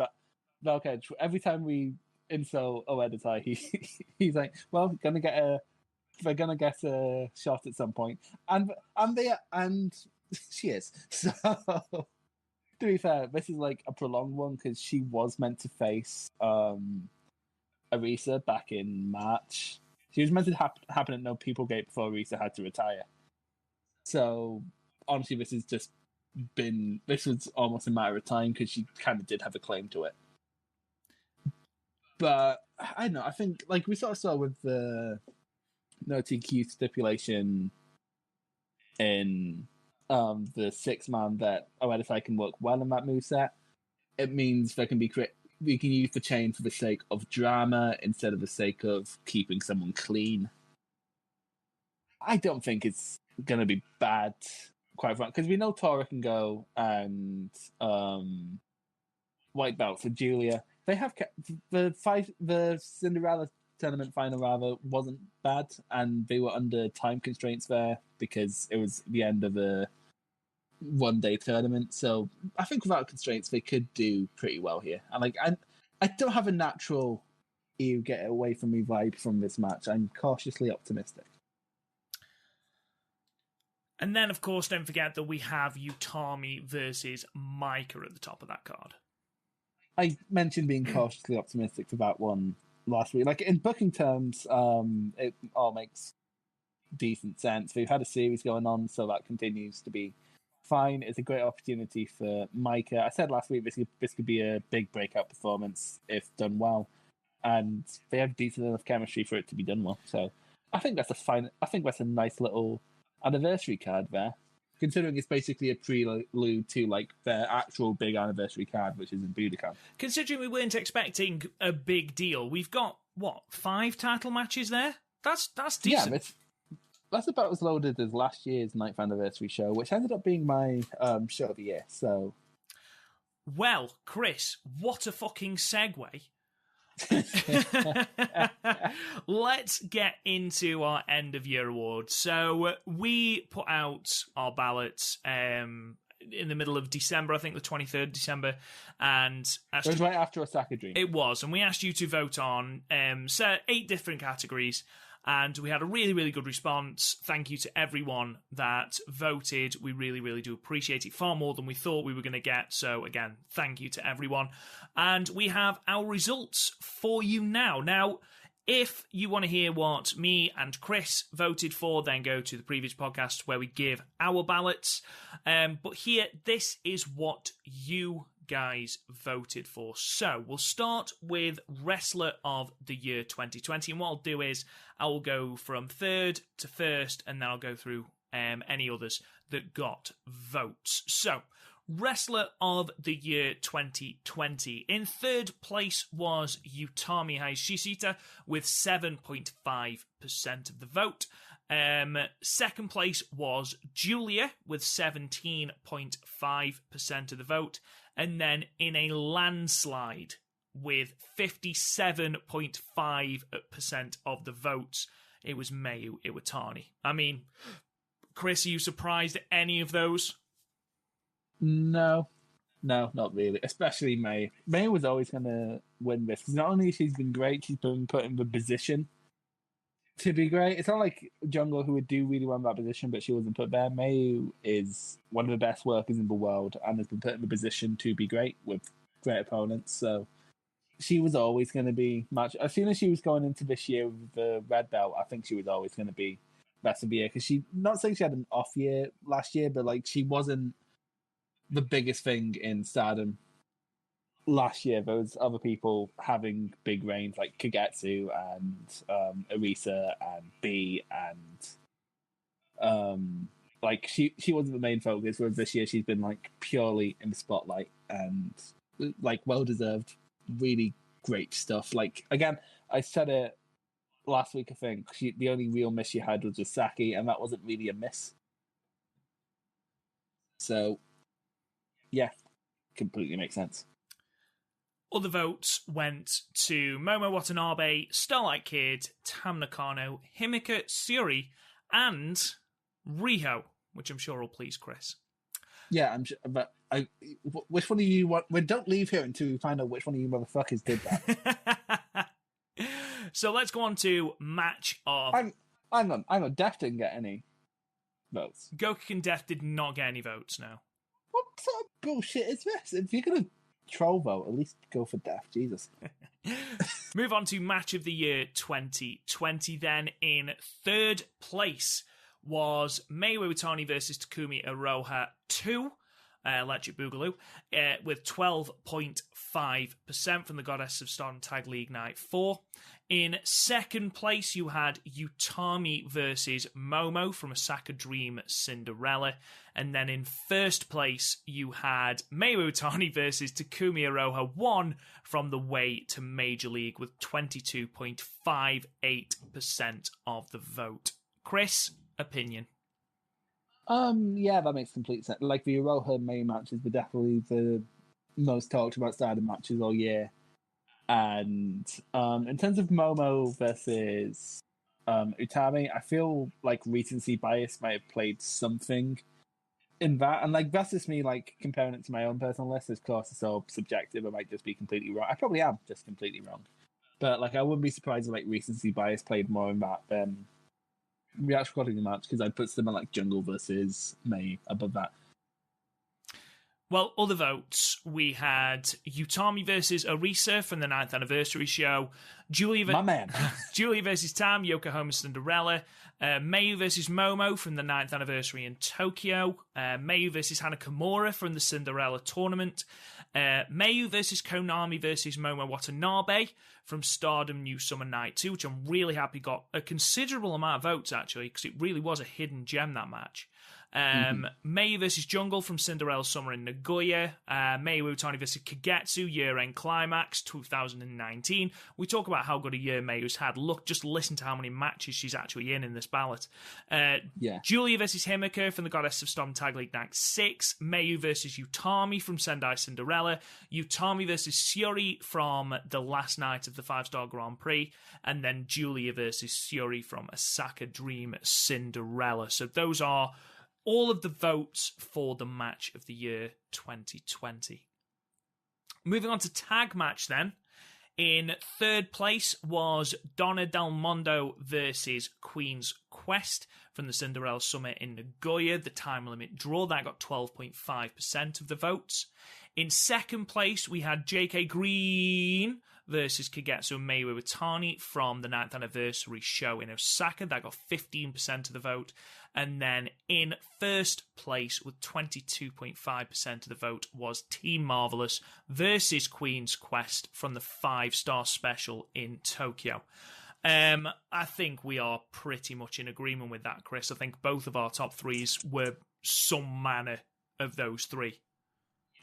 Speaker 2: Velka, every time we insult Oeditai, he's like, well, they're gonna get a shot at some point, and she is. So to be fair, this is like a prolonged one because she was meant to face Arisa back in March. She was meant to happen at No People Gate before Arisa had to retire. So honestly, this was almost a matter of time because she kind of did have a claim to it. But I don't know. I think like we sort of saw with the no TQ stipulation in the 6-man that Oedisai can work well in that moveset. It means there can be we can use the chain for the sake of drama instead of the sake of keeping someone clean. I don't think it's going to be bad, quite frankly, because we know Tora can go and white belt for Julia. They have the Cinderella tournament final rather wasn't bad, and they were under time constraints there because it was the end of a one-day tournament. So I think without constraints, they could do pretty well here. And I don't have a natural "you get away from me" vibe from this match. I'm cautiously optimistic.
Speaker 1: And then, of course, don't forget that we have Utami versus Micah at the top of that card.
Speaker 2: I mentioned being cautiously optimistic for that one last week. Like, in booking terms, it all makes decent sense. We've had a series going on, so that continues to be fine. It's a great opportunity for Micah. I said last week this could be a big breakout performance if done well, and they have decent enough chemistry for it to be done well. So I think that's a nice little anniversary card there, considering it's basically a prelude to like their actual big anniversary card, which is in Budokan.
Speaker 1: Considering we weren't expecting a big deal, we've got 5 title matches there. That's decent.
Speaker 2: Yeah, that's about as loaded as last year's 9th anniversary show, which ended up being my show of the year. So,
Speaker 1: well, Chris, what a fucking segue. Let's get into our end of year awards. So we put out our ballots in the middle of December, I think the 23rd December, and
Speaker 2: it was right after Osaka Dream.
Speaker 1: It was, and we asked you to vote on 8 different categories. And we had a really, really good response. Thank you to everyone that voted. We really, really do appreciate it. Far more than we thought we were going to get. So, again, thank you to everyone. And we have our results for you now. Now, if you want to hear what me and Chris voted for, then go to the previous podcast where we give our ballots. But here, this is what you guys voted for. So we'll start with Wrestler of the Year 2020, and what I'll do is I will go from third to first, and then I'll go through any others that got votes. So Wrestler of the Year 2020. In third place was Utami Hayashishita with 7.5% of the vote. Second place was Julia with 17.5% of the vote. And then in a landslide with 57.5% of the votes, it was Mayu Iwatani. I mean, Chris, are you surprised at any of those?
Speaker 2: No, not really. Especially May. May was always going to win this. Not only she's been great, she's been put in the position to be great. It's not like Jungle, who would do really well in that position, but she wasn't put there. Mayu is one of the best workers in the world and has been put in the position to be great with great opponents. So she was always going to be match. As soon as she was going into this year with the red belt, I think she was always going to be best of the year, because she, not saying she had an off year last year, but like she wasn't the biggest thing in Stardom last year. There was other people having big reigns like Kagetsu and Arisa and B, and like she wasn't the main focus, whereas this year she's been like purely in the spotlight, and like well deserved, really great stuff. Like, again, I said it last week, I think the only real miss she had was with Saki, and that wasn't really a miss. So yeah, completely makes sense.
Speaker 1: Other votes went to Momo Watanabe, Starlight Kid, Tam Nakano, Himika Suri, and Riho, which I'm sure will please Chris.
Speaker 2: Yeah, I'm sure, but which one of you want? Well, don't leave here until we find out which one of you motherfuckers did that.
Speaker 1: So let's go on to match of.
Speaker 2: I'm not. Death didn't get any votes.
Speaker 1: Goku and Death did not get any votes. No.
Speaker 2: What sort of bullshit is this? If you're gonna troll vote, at least go for Death. Jesus.
Speaker 1: Move on to match of the year 2020. Then in third place was Mayu Iwatani versus Takumi Iroha 2. Electric Boogaloo, with 12.5% from the Goddess of Stardom Tag League Night 4. In second place, you had Utami versus Momo from Osaka Dream Cinderella. And then in first place, you had Mayu Iwatani versus Takumi Iroha 1 from the Way to Major League with 22.58% of the vote. Chris, opinion?
Speaker 2: Yeah, that makes complete sense. Like, the Iroha May matches were definitely the most talked about Stardom matches all year. And in terms of Momo versus Utami, I feel like recency bias might have played something in that. And like, that's just me like comparing it to my own personal list. Of course, it's all subjective. I might just be completely wrong. I probably am just completely wrong. But like, I wouldn't be surprised if like recency bias played more in that than the actual quality of the match, because I'd put them at like Jungle versus May above that.
Speaker 1: Well, other votes, we had Utami versus Arisa from the 9th anniversary show, Julia versus Tam, Yokohama Cinderella, Mayu versus Momo from the 9th anniversary in Tokyo, Mayu versus Hana Kimura from the Cinderella tournament, Mayu versus Konami versus Momo Watanabe from Stardom New Summer Night 2, which I'm really happy got a considerable amount of votes, actually, because it really was a hidden gem, that match. Mayu versus Jungle from Cinderella Summer in Nagoya. Mayu Iwatani versus Kagetsu, Year-End Climax 2019. We talk about how good a year Mayu's had. Look, just listen to how many matches she's actually in this ballot. Julia versus Himeka from the Goddess of Storm Tag League Night 6. Mayu versus Utami from Sendai Cinderella. Utami versus Syuri from the last night of the 5-Star Grand Prix. And then Julia versus Syuri from Osaka Dream Cinderella. So those are all of the votes for the match of the year 2020. Moving on to tag match then. In third place was Donna Del Mondo versus Queen's Quest from the Cinderella Summit in Nagoya. The time limit draw, that got 12.5% of the votes. In second place, we had JK Green versus Kagetsu and Mayu Iwatani from the 9th anniversary show in Osaka. That got 15% of the vote. And then in first place with 22.5% of the vote was Team Marvelous versus Queen's Quest from the 5-Star Special in Tokyo. I think we are pretty much in agreement with that, Chris. I think both of our top threes were some manner of those three.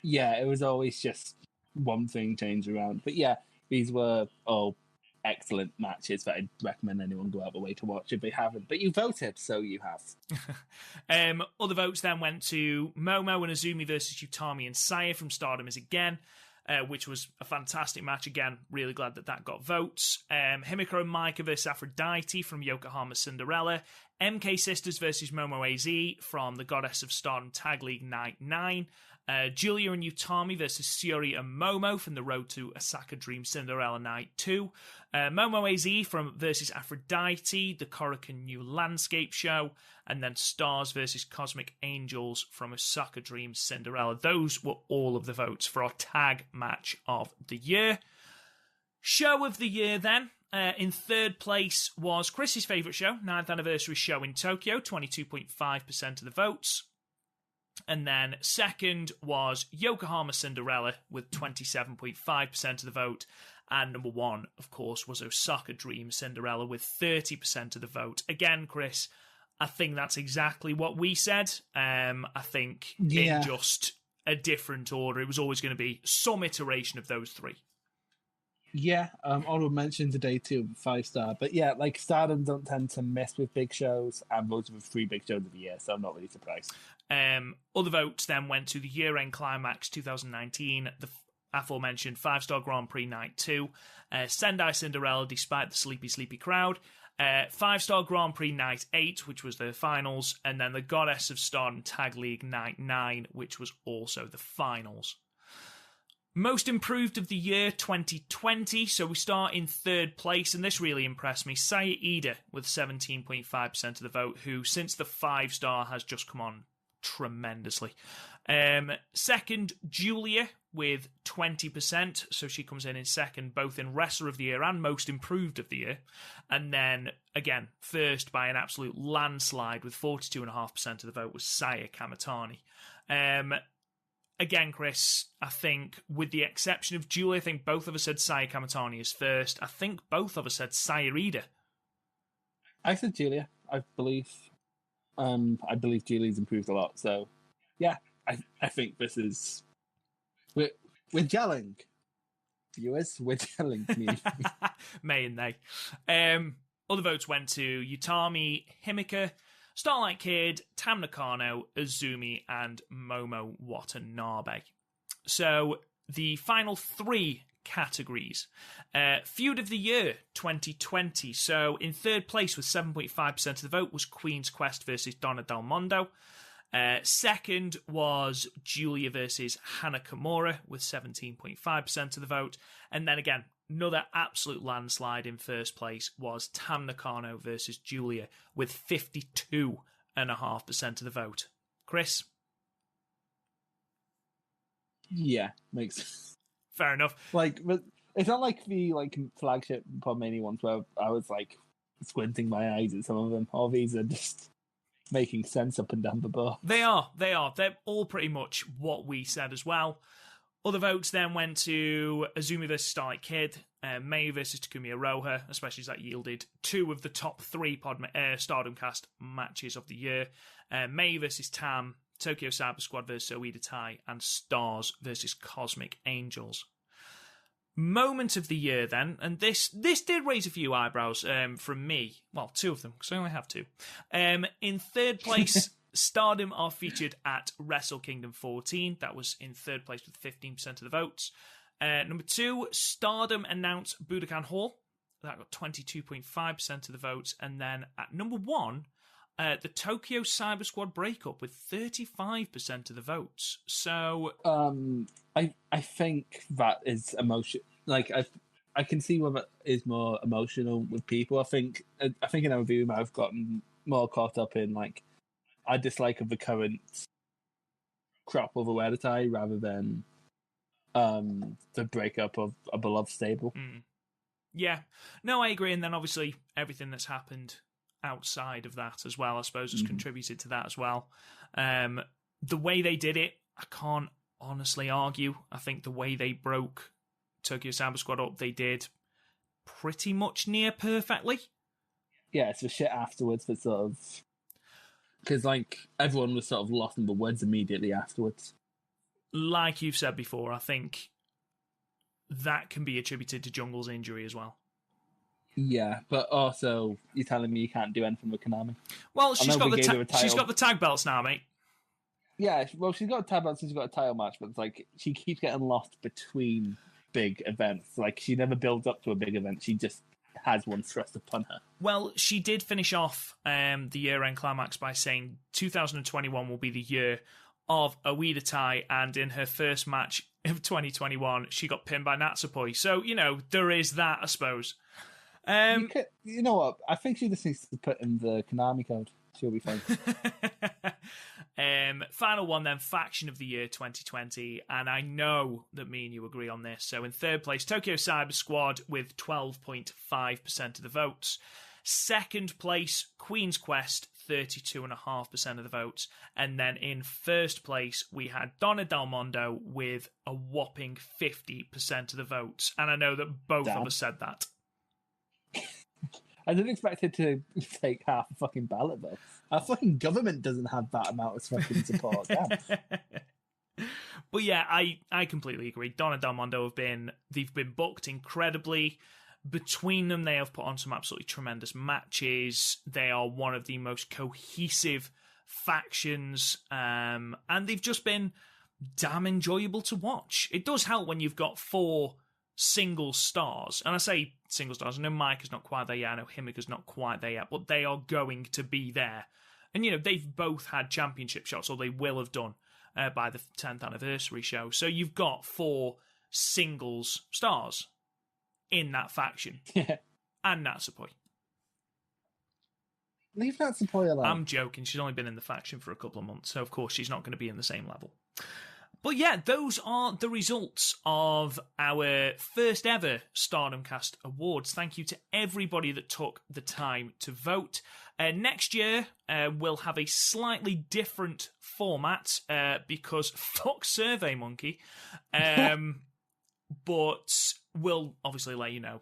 Speaker 2: Yeah, it was always just one thing changed around. But yeah, these were all excellent matches that I'd recommend anyone go out the way to watch if they haven't. But you voted, so you have.
Speaker 1: Other votes then went to Momo and Azumi versus Utami and Saya from Stardom is Again, which was a fantastic match. Again, really glad that got votes. Himiko and Maika versus Aphrodite from Yokohama Cinderella. MK Sisters versus Momo AZ from the Goddess of Stardom Tag League Night 9. Julia and Utami versus Syuri and Momo from the Road to Osaka Dream Cinderella Night 2. Momo AZ versus Aphrodite, the Korakuen New Landscape Show. And then Stars versus Cosmic Angels from Osaka Dream Cinderella. Those were all of the votes for our tag match of the year. Show of the year then. In third place was Chris's favourite show, 9th anniversary show in Tokyo, 22.5% of the votes. And then second was Yokohama Cinderella with 27.5% of the vote. And number one, of course, was Osaka Dream Cinderella with 30% of the vote. Again, Chris, I think that's exactly what we said. I think in just a different order. It was always going to be some iteration of those three.
Speaker 2: Yeah, honorable mention today too, 5-star. But yeah, like Stardom don't tend to mess with big shows, and those were 3 big shows of the year, so I'm not really surprised.
Speaker 1: Other votes then went to the Year-End Climax 2019, the aforementioned 5-Star Grand Prix Night 2, Sendai Cinderella despite the sleepy crowd, 5-Star Grand Prix Night 8, which was the finals, and then the Goddess of Stardom Tag League Night 9, which was also the finals. Most Improved of the Year 2020, so we start in third place, and this really impressed me. Saya Iida with 17.5% of the vote, who since the 5-star has just come on tremendously. Second, Julia with 20%, so she comes in second, both in Wrestler of the Year and Most Improved of the Year. And then, again, first by an absolute landslide with 42.5% of the vote was Saya Kamitani. again, Chris, I think with the exception of Julie, I think both of us said Saya Kamatani is first. I think both of us said Saya Iida.
Speaker 2: I said Julia. I believe Julie's improved a lot. So, yeah, I think this is we're gelling. Viewers, we're gelling.
Speaker 1: May and they. Other votes went to Utami, Himika, Starlight Kid, Tam Nakano, Azumi, and Momo Watanabe. So the final three categories. Feud of the Year 2020. So in third place with 7.5% of the vote was Queen's Quest versus Donna Del Mondo. Second was Julia versus Hana Kimura with 17.5% of the vote. And then again, another absolute landslide in first place was Tam Nakano versus Julia with 52.5% of the vote. Chris?
Speaker 2: Yeah, makes sense.
Speaker 1: Fair enough.
Speaker 2: Like, but it's not like the flagship Podmania ones where I was squinting my eyes at some of them. All these are just making sense up and down the bar.
Speaker 1: They are. They're all pretty much what we said as well. Other votes then went to Azumi versus Starlight Kid, May versus Takumi Iroha, especially as that yielded two of the top three Stardom Cast matches of the year. May versus Tam, Tokyo Cyber Squad versus Oida Tai, and Stars versus Cosmic Angels. Moment of the year then, and this did raise a few eyebrows from me. Well, two of them, because I only have two. In third place, Stardom are featured at Wrestle Kingdom 14. That was in third place with 15% of the votes. Number two, Stardom announced Budokan Hall. That got 22.5% of the votes. And then at number one, the Tokyo Cyber Squad breakup with 35% of the votes. So,
Speaker 2: I think that is emotion. Like I can see whether it is more emotional with people. I think in our review, I've gotten more caught up in I dislike of the current crop of Oedetai rather than the breakup of a beloved stable.
Speaker 1: Yeah, no, I agree. And then obviously everything that's happened outside of that as well, I suppose, has contributed to that as well. The way they did it, I can't honestly argue. I think the way they broke Tokyo Cyber Squad up, they did pretty much near perfectly.
Speaker 2: Yeah, it's the shit afterwards that sort of... Because, everyone was sort of lost in the woods immediately afterwards.
Speaker 1: Like you've said before, I think that can be attributed to Jungle's injury as well.
Speaker 2: Yeah, but also, you're telling me you can't do anything with Konami?
Speaker 1: Well, she's got the tag belts now, mate.
Speaker 2: Yeah, well, she's got a tag belt, she's got a title match, but it's she keeps getting lost between big events. She never builds up to a big event, she just has one thrust upon her.
Speaker 1: Well, she did finish off the year-end climax by saying 2021 will be the year of Oida Tai, and in her first match of 2021, she got pinned by Natsupoi. So, there is that, I suppose.
Speaker 2: You know what? I think she just needs to put in the Konami code. She'll be fine.
Speaker 1: Final one then, Faction of the Year 2020, and I know that me and you agree on this. So in third place, Tokyo Cyber Squad with 12.5% of the votes. Second place, Queen's Quest, 32.5% of the votes. And then in first place, we had Donna Del Mondo with a whopping 50% of the votes. And I know that both of us said that.
Speaker 2: I didn't expect it to take half a fucking ballot, though. Our fucking government doesn't have that amount of fucking support. Damn.
Speaker 1: But yeah, I completely agree. Donna Del Mondo they've been booked incredibly. Between them, they have put on some absolutely tremendous matches. They are one of the most cohesive factions, and they've just been damn enjoyable to watch. It does help when you've got four single stars, and I say single stars. I know Mike is not quite there yet. I know Himika's not quite there yet, but they are going to be there. And they've both had championship shots, or they will have done by the 10th anniversary show. So you've got four singles stars in that faction.
Speaker 2: Yeah.
Speaker 1: And Natsupoi.
Speaker 2: Leave Natsupoi alone.
Speaker 1: I'm joking. She's only been in the faction for a couple of months, so of course she's not going to be in the same level. But yeah, those are the results of our first ever Stardom Cast Awards. Thank you to everybody that took the time to vote. Next year, we'll have a slightly different format because fuck SurveyMonkey. But we'll obviously let you know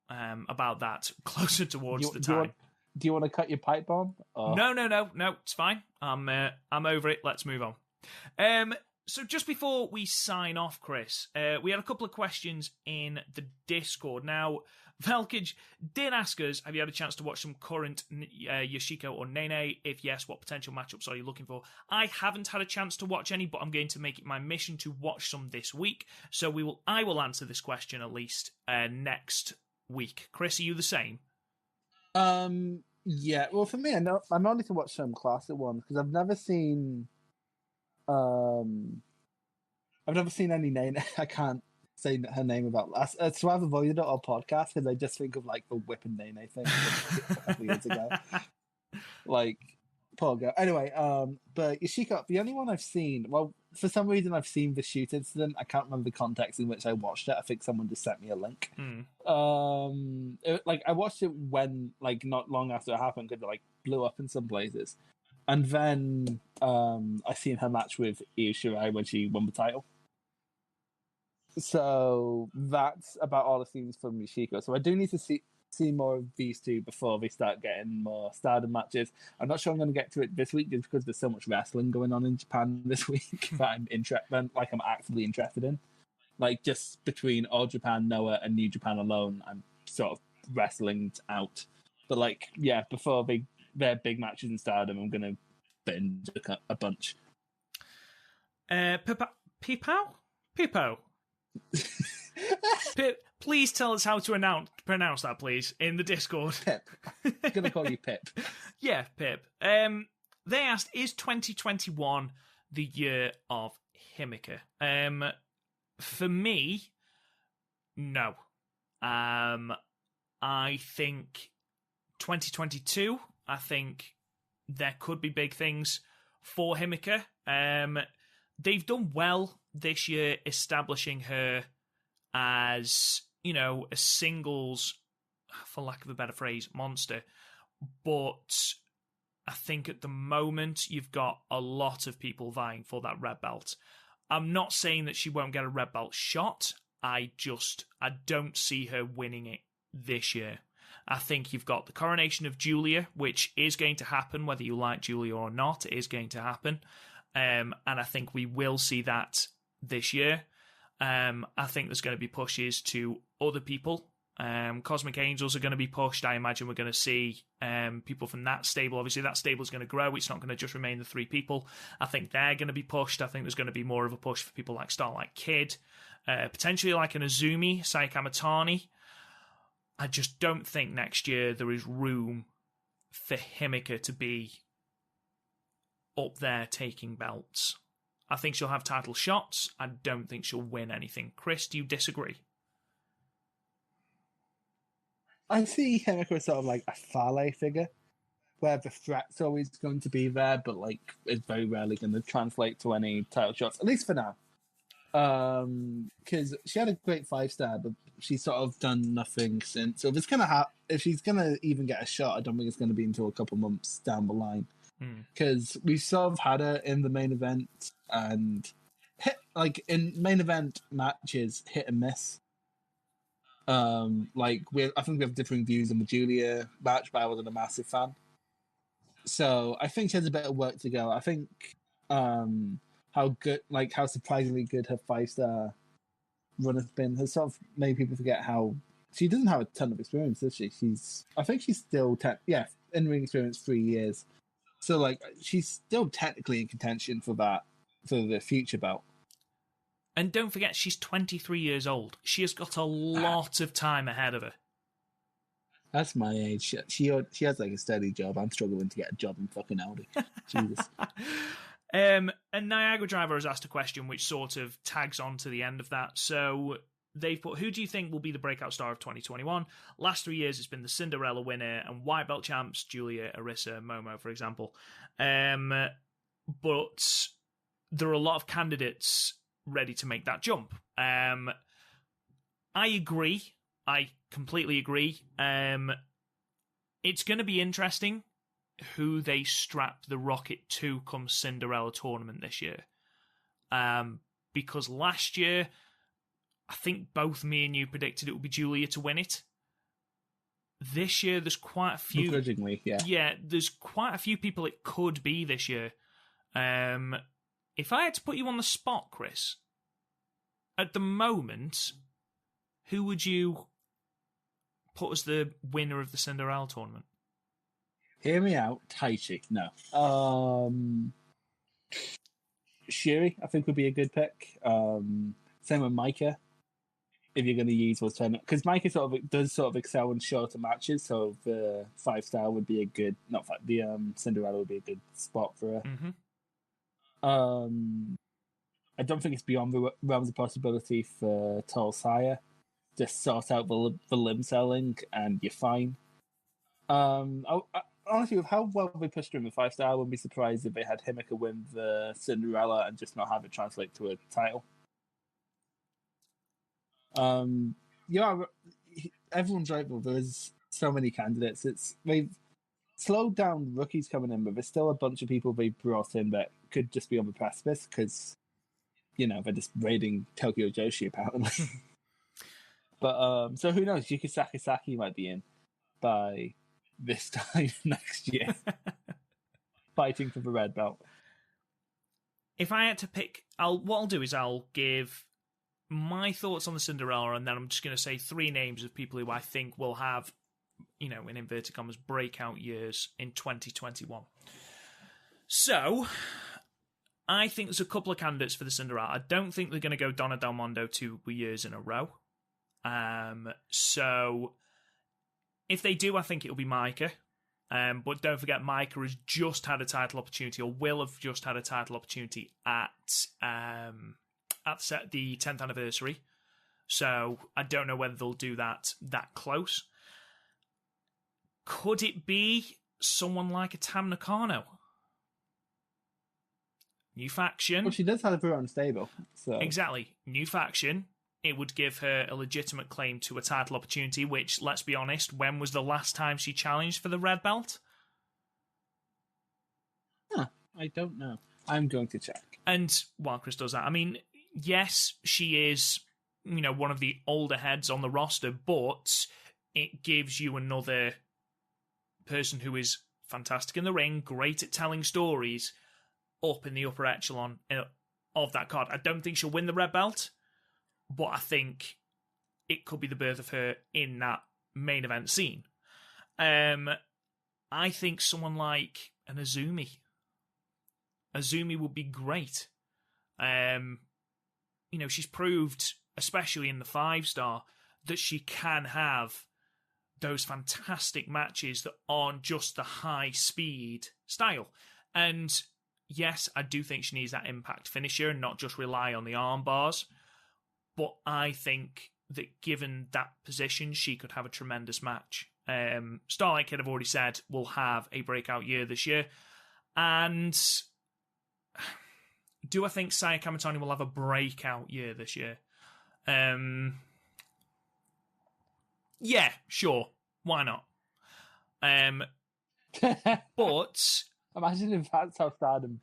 Speaker 1: about that closer towards the time.
Speaker 2: Do you want to cut your pipe bomb? Or...
Speaker 1: No, it's fine. I'm over it. Let's move on. So just before we sign off, Chris, we had a couple of questions in the Discord. Now, Velkage did ask us, have you had a chance to watch some current Yoshiko or Nene? If yes, what potential matchups are you looking for? I haven't had a chance to watch any, but I'm going to make it my mission to watch some this week. So I will answer this question at least next week. Chris, are you the same?
Speaker 2: Yeah. Well, for me, I'm only to watch some classic ones because I've never seen any name. I can't say her name about last. So I've avoided it on podcast because I just think of like the whipping Nene thing a couple years ago. Like, poor girl. Anyway, but Yoshiko, the only one I've seen. Well, for some reason I've seen the shoot incident. I can't remember the context in which I watched it. I think someone just sent me a link. I watched it when not long after it happened because it blew up in some places. And then I seen her match with Io Shirai when she won the title. So that's about all I've seen from Yoshiko. So I do need to see more of these two before they start getting more Stardom matches. I'm not sure I'm going to get to it this week just because there's so much wrestling going on in Japan this week that I'm actively interested in. Just between All Japan, Noah, and New Japan alone, I'm sort of wrestling out. But before their big matches in Stardom, I'm going to binge a bunch.
Speaker 1: Pipo? Pip, please tell us how to pronounce that, please, in the Discord.
Speaker 2: Pip. I'm going to call you Pip.
Speaker 1: Yeah, Pip. They asked, is 2021 the year of Himika? For me, no. I think 2022, I think there could be big things for Himika. They've done well this year establishing her as, a singles, for lack of a better phrase, monster. But I think at the moment you've got a lot of people vying for that red belt. I'm not saying that she won't get a red belt shot. I don't see her winning it this year. I think you've got the coronation of Julia, which is going to happen, whether you like Julia or not, it is going to happen. And I think we will see that this year. I think there's going to be pushes to other people. Cosmic Angels are going to be pushed. I imagine we're going to see people from that stable. Obviously, that stable is going to grow. It's not going to just remain the three people. I think they're going to be pushed. I think there's going to be more of a push for people like Starlight Kid, potentially like an Azumi, Sayaka Mitani. I just don't think next year there is room for Himika to be up there taking belts. I think she'll have title shots. I don't think she'll win anything. Chris, do you disagree?
Speaker 2: I see Himika as sort of like a Fale figure, where the threat's always going to be there, but it's very rarely going to translate to any title shots, at least for now. Because she had a great 5-star, but she's sort of done nothing since. So if she's gonna even get a shot, I don't think it's going to be until a couple months down the line. Because we sort of had her in the main event and in main event matches, hit and miss. I think we have differing views on the Julia match, but I wasn't a massive fan. So I think she has a bit of work to go. I think how surprisingly good her 5-star run has been has sort of made people forget how she doesn't have a ton of experience, does she? I think she's still in ring experience 3 years. So she's still technically in contention for the future belt.
Speaker 1: And don't forget, she's 23 years old. She has got a lot of time ahead of her.
Speaker 2: That's my age. She has a steady job. I'm struggling to get a job in fucking Audi. Jesus.
Speaker 1: And Niagara Driver has asked a question which sort of tags on to the end of that. So they've put, who do you think will be the breakout star of 2021? Last 3 years, it's been the Cinderella winner and white belt champs, Julia, Arisa, Momo, for example. But there are a lot of candidates ready to make that jump. I agree. I completely agree. It's going to be interesting who they strap the Rocket to come Cinderella tournament this year. Because last year, I think both me and you predicted it would be Julia to win it. This year, there's quite a few...
Speaker 2: Begrudgingly, yeah.
Speaker 1: Yeah, there's quite a few people it could be this year. If I had to put you on the spot, Chris, at the moment, who would you put as the winner of the Cinderella tournament?
Speaker 2: Hear me out, Taichi. No. Shuri, I think, would be a good pick. Same with Micah, if you're going to use those tournament, because Micah does excel in shorter matches, so the 5-star would be a good, the Cinderella would be a good spot for her.
Speaker 1: Mm-hmm.
Speaker 2: I don't think it's beyond the realms of possibility for Tall Sire. Just sort out the limb selling and you're fine. Honestly, with how well they pushed her in the 5-star, I wouldn't be surprised if they had Himeka win the Cinderella and just not have it translate to a title. Yeah, everyone's right, though. There's so many candidates. They've slowed down rookies coming in, but there's still a bunch of people they brought in that could just be on the precipice because, they're just raiding Tokyo Joshi, apparently. But, so who knows? Yuka Sakazaki might be in by this time next year, fighting for the red belt.
Speaker 1: If I had to pick, what I'll do is I'll give my thoughts on the Cinderella, and then I'm just going to say 3 names of people who I think will have, in inverted commas, breakout years in 2021. So, I think there's a couple of candidates for the Cinderella. I don't think they're going to go Donna Del Mondo 2 years in a row. So, if they do, I think it'll be Micah. But don't forget, Micah has just had a title opportunity, or will have just had a title opportunity at the 10th anniversary. So I don't know whether they'll do that close. Could it be someone like a Tam Nakano? New faction.
Speaker 2: Well, she does have her own stable. So.
Speaker 1: Exactly. New faction. It would give her a legitimate claim to a title opportunity, which, let's be honest, when was the last time she challenged for the red belt?
Speaker 2: I don't know. I'm going to check.
Speaker 1: And while Chris does that, I mean, yes, she is, one of the older heads on the roster, but it gives you another person who is fantastic in the ring, great at telling stories, up in the upper echelon of that card. I don't think she'll win the red belt, but I think it could be the birth of her in that main event scene. I think someone like an Azumi. Azumi would be great. She's proved, especially in the 5-star, that she can have those fantastic matches that aren't just the high-speed style. And yes, I do think she needs that impact finisher and not just rely on the arm bars. But I think that given that position, she could have a tremendous match. Starlight Kid, I've already said, will have a breakout year this year. And do I think Saya Kamitani will have a breakout year this year? Yeah, sure. Why not? But
Speaker 2: imagine if that's how Stardom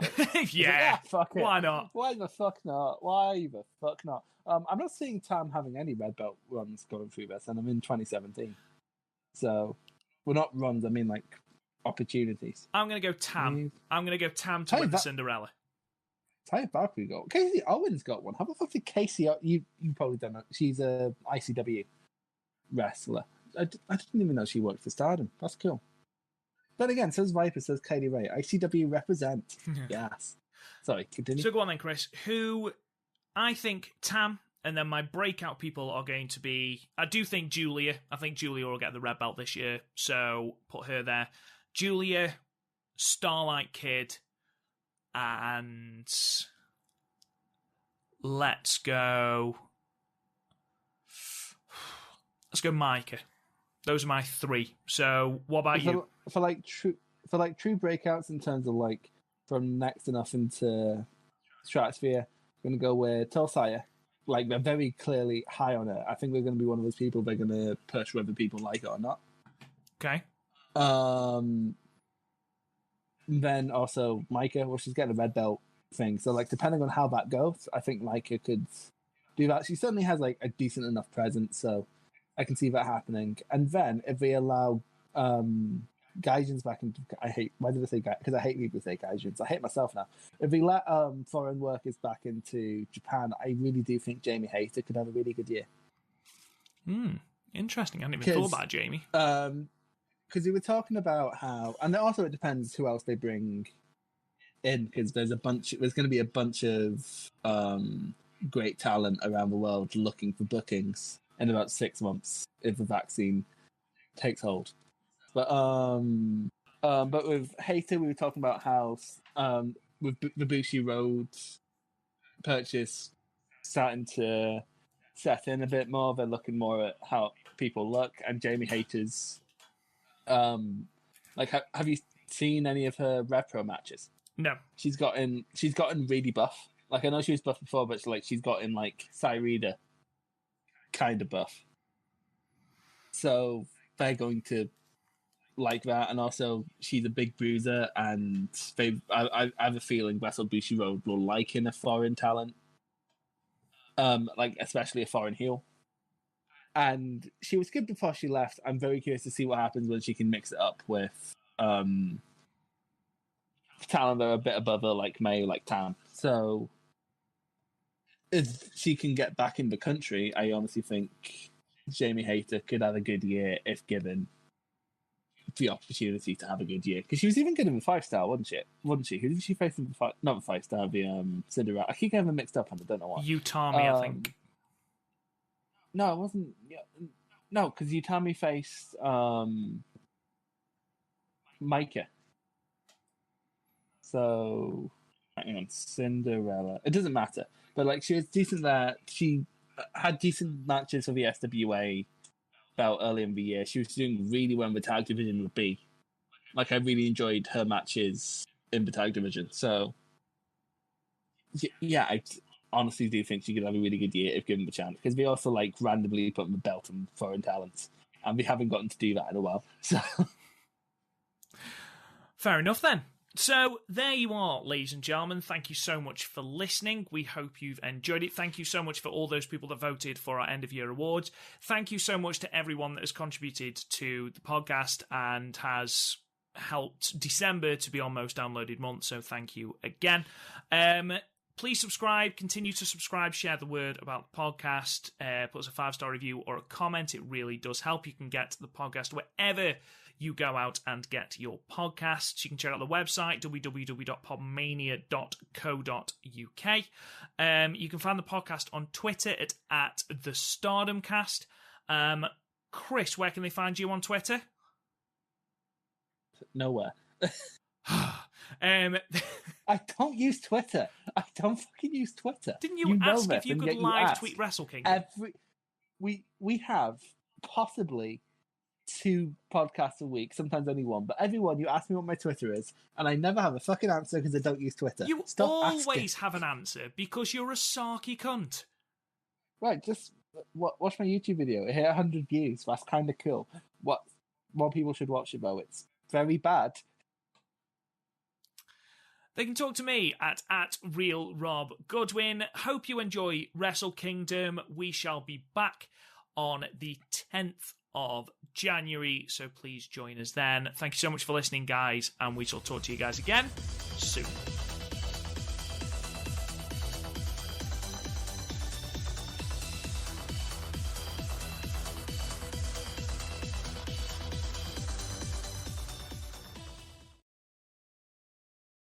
Speaker 1: yeah,
Speaker 2: fuck it.
Speaker 1: Why not?
Speaker 2: Why the fuck not? Why the fuck not? I'm not seeing Tam having any red belt runs going through this, and I'm in 2017. So, well, not runs, I mean like opportunities.
Speaker 1: I'm going to go Tam. I'm going to go Tam to win the Cinderella.
Speaker 2: Taya Valkyrie got one. Casey Owen's got one. How the fuck did Casey... You probably don't know. She's a ICW wrestler. I didn't even know she worked for Stardom. That's cool. Then again, says Viper, says Katie Ray. ICW represent. Yes. Sorry, continue.
Speaker 1: So go on then, Chris. Who... I think Tam, and then my breakout people are going to be... I do think Julia. I think Julia will get the red belt this year, so put her there. Julia, Starlight Kid, and let's go Micah. Those are my 3. So what about you?
Speaker 2: For true breakouts in terms of like from next enough into Stratosphere, I'm going to go with Tulsaya. Like, they're very clearly high on her. I think they're going to be one of those people they're going to push whether people like it or not.
Speaker 1: Okay.
Speaker 2: Then also Micah, well, she's getting a red belt thing. So, like, depending on how that goes, I think Micah could do that. She certainly has, like, a decent enough presence, so I can see that happening. And then if they allow Gaijins back into... Why did I say Gaijins? Because I hate people who say Gaijins. I hate myself now. If we let foreign workers back into Japan, I really do think Jamie Hayter could have a really good year.
Speaker 1: Interesting. I hadn't even thought about Jamie.
Speaker 2: Because we were talking about how... And also it depends who else they bring in, because there's going to be a bunch of great talent around the world looking for bookings in about 6 months if the vaccine takes hold. But with Hayter, we were talking about how with the Bushi Road purchase starting to set in a bit more, they're looking more at how people look. And Jamie Hayter's, like, have you seen any of her repro matches?
Speaker 1: No.
Speaker 2: She's gotten really buff. Like, I know she was buff before, but she's gotten like Cyrida kind of buff. So they're going to like that, and also she's a big bruiser, and I have a feeling Wrestle Bushi Road will like in a foreign talent, like especially a foreign heel. And she was good before she left. I'm very curious to see what happens when she can mix it up with talent that are a bit above her, like May, like Tam. So if she can get back in the country, I honestly think Jamie Hayter could have a good year if given the opportunity to have a good year, because she was even good in the 5-star, wasn't she? Who did she face in the not the 5-star, the Cinderella? I keep getting them mixed up, and I don't know why.
Speaker 1: Utami, I think.
Speaker 2: No, it wasn't. No, because Utami faced Micah. So hang on, Cinderella. It doesn't matter, but like she was decent there. She had decent matches for the SWA belt early in the year. She was doing really well in the tag division with B. Like, I really enjoyed her matches in the tag division. So, yeah, I honestly do think she could have a really good year if given the chance. Because we also, like, randomly put the belt on foreign talents. And we haven't gotten to do that in a while. So,
Speaker 1: fair enough, then. So, there you are, ladies and gentlemen. Thank you so much for listening. We hope you've enjoyed it. Thank you so much for all those people that voted for our end-of-year awards. Thank you so much to everyone that has contributed to the podcast and has helped December to be our most downloaded month, so thank you again. Please subscribe, continue to subscribe, share the word about the podcast, put us a 5-star review or a comment. It really does help. You can get the podcast wherever you go out and get your podcasts. You can check out the website, www.podmania.co.uk. You can find the podcast on Twitter at the StardomCast. Chris, where can they find you on Twitter?
Speaker 2: Nowhere.
Speaker 1: I
Speaker 2: don't use Twitter. I don't fucking use Twitter.
Speaker 1: Didn't you ask if you could live tweet Wrestle Kingdom?
Speaker 2: We have possibly 2 podcasts a week, sometimes only 1, but everyone, you ask me what my Twitter is, and I never have a fucking answer because I don't use Twitter.
Speaker 1: You
Speaker 2: Stop
Speaker 1: always
Speaker 2: asking.
Speaker 1: have an answer because you're a sarky cunt.
Speaker 2: Right, just watch my YouTube video. It hit 100 views. That's kind of cool. What more people should watch it, though. It's very bad.
Speaker 1: They can talk to me at Real Rob Goodwin. Hope you enjoy Wrestle Kingdom. We shall be back on the 10th of January, so please join us then. Thank you so much for listening, guys, and we shall talk to you guys again soon.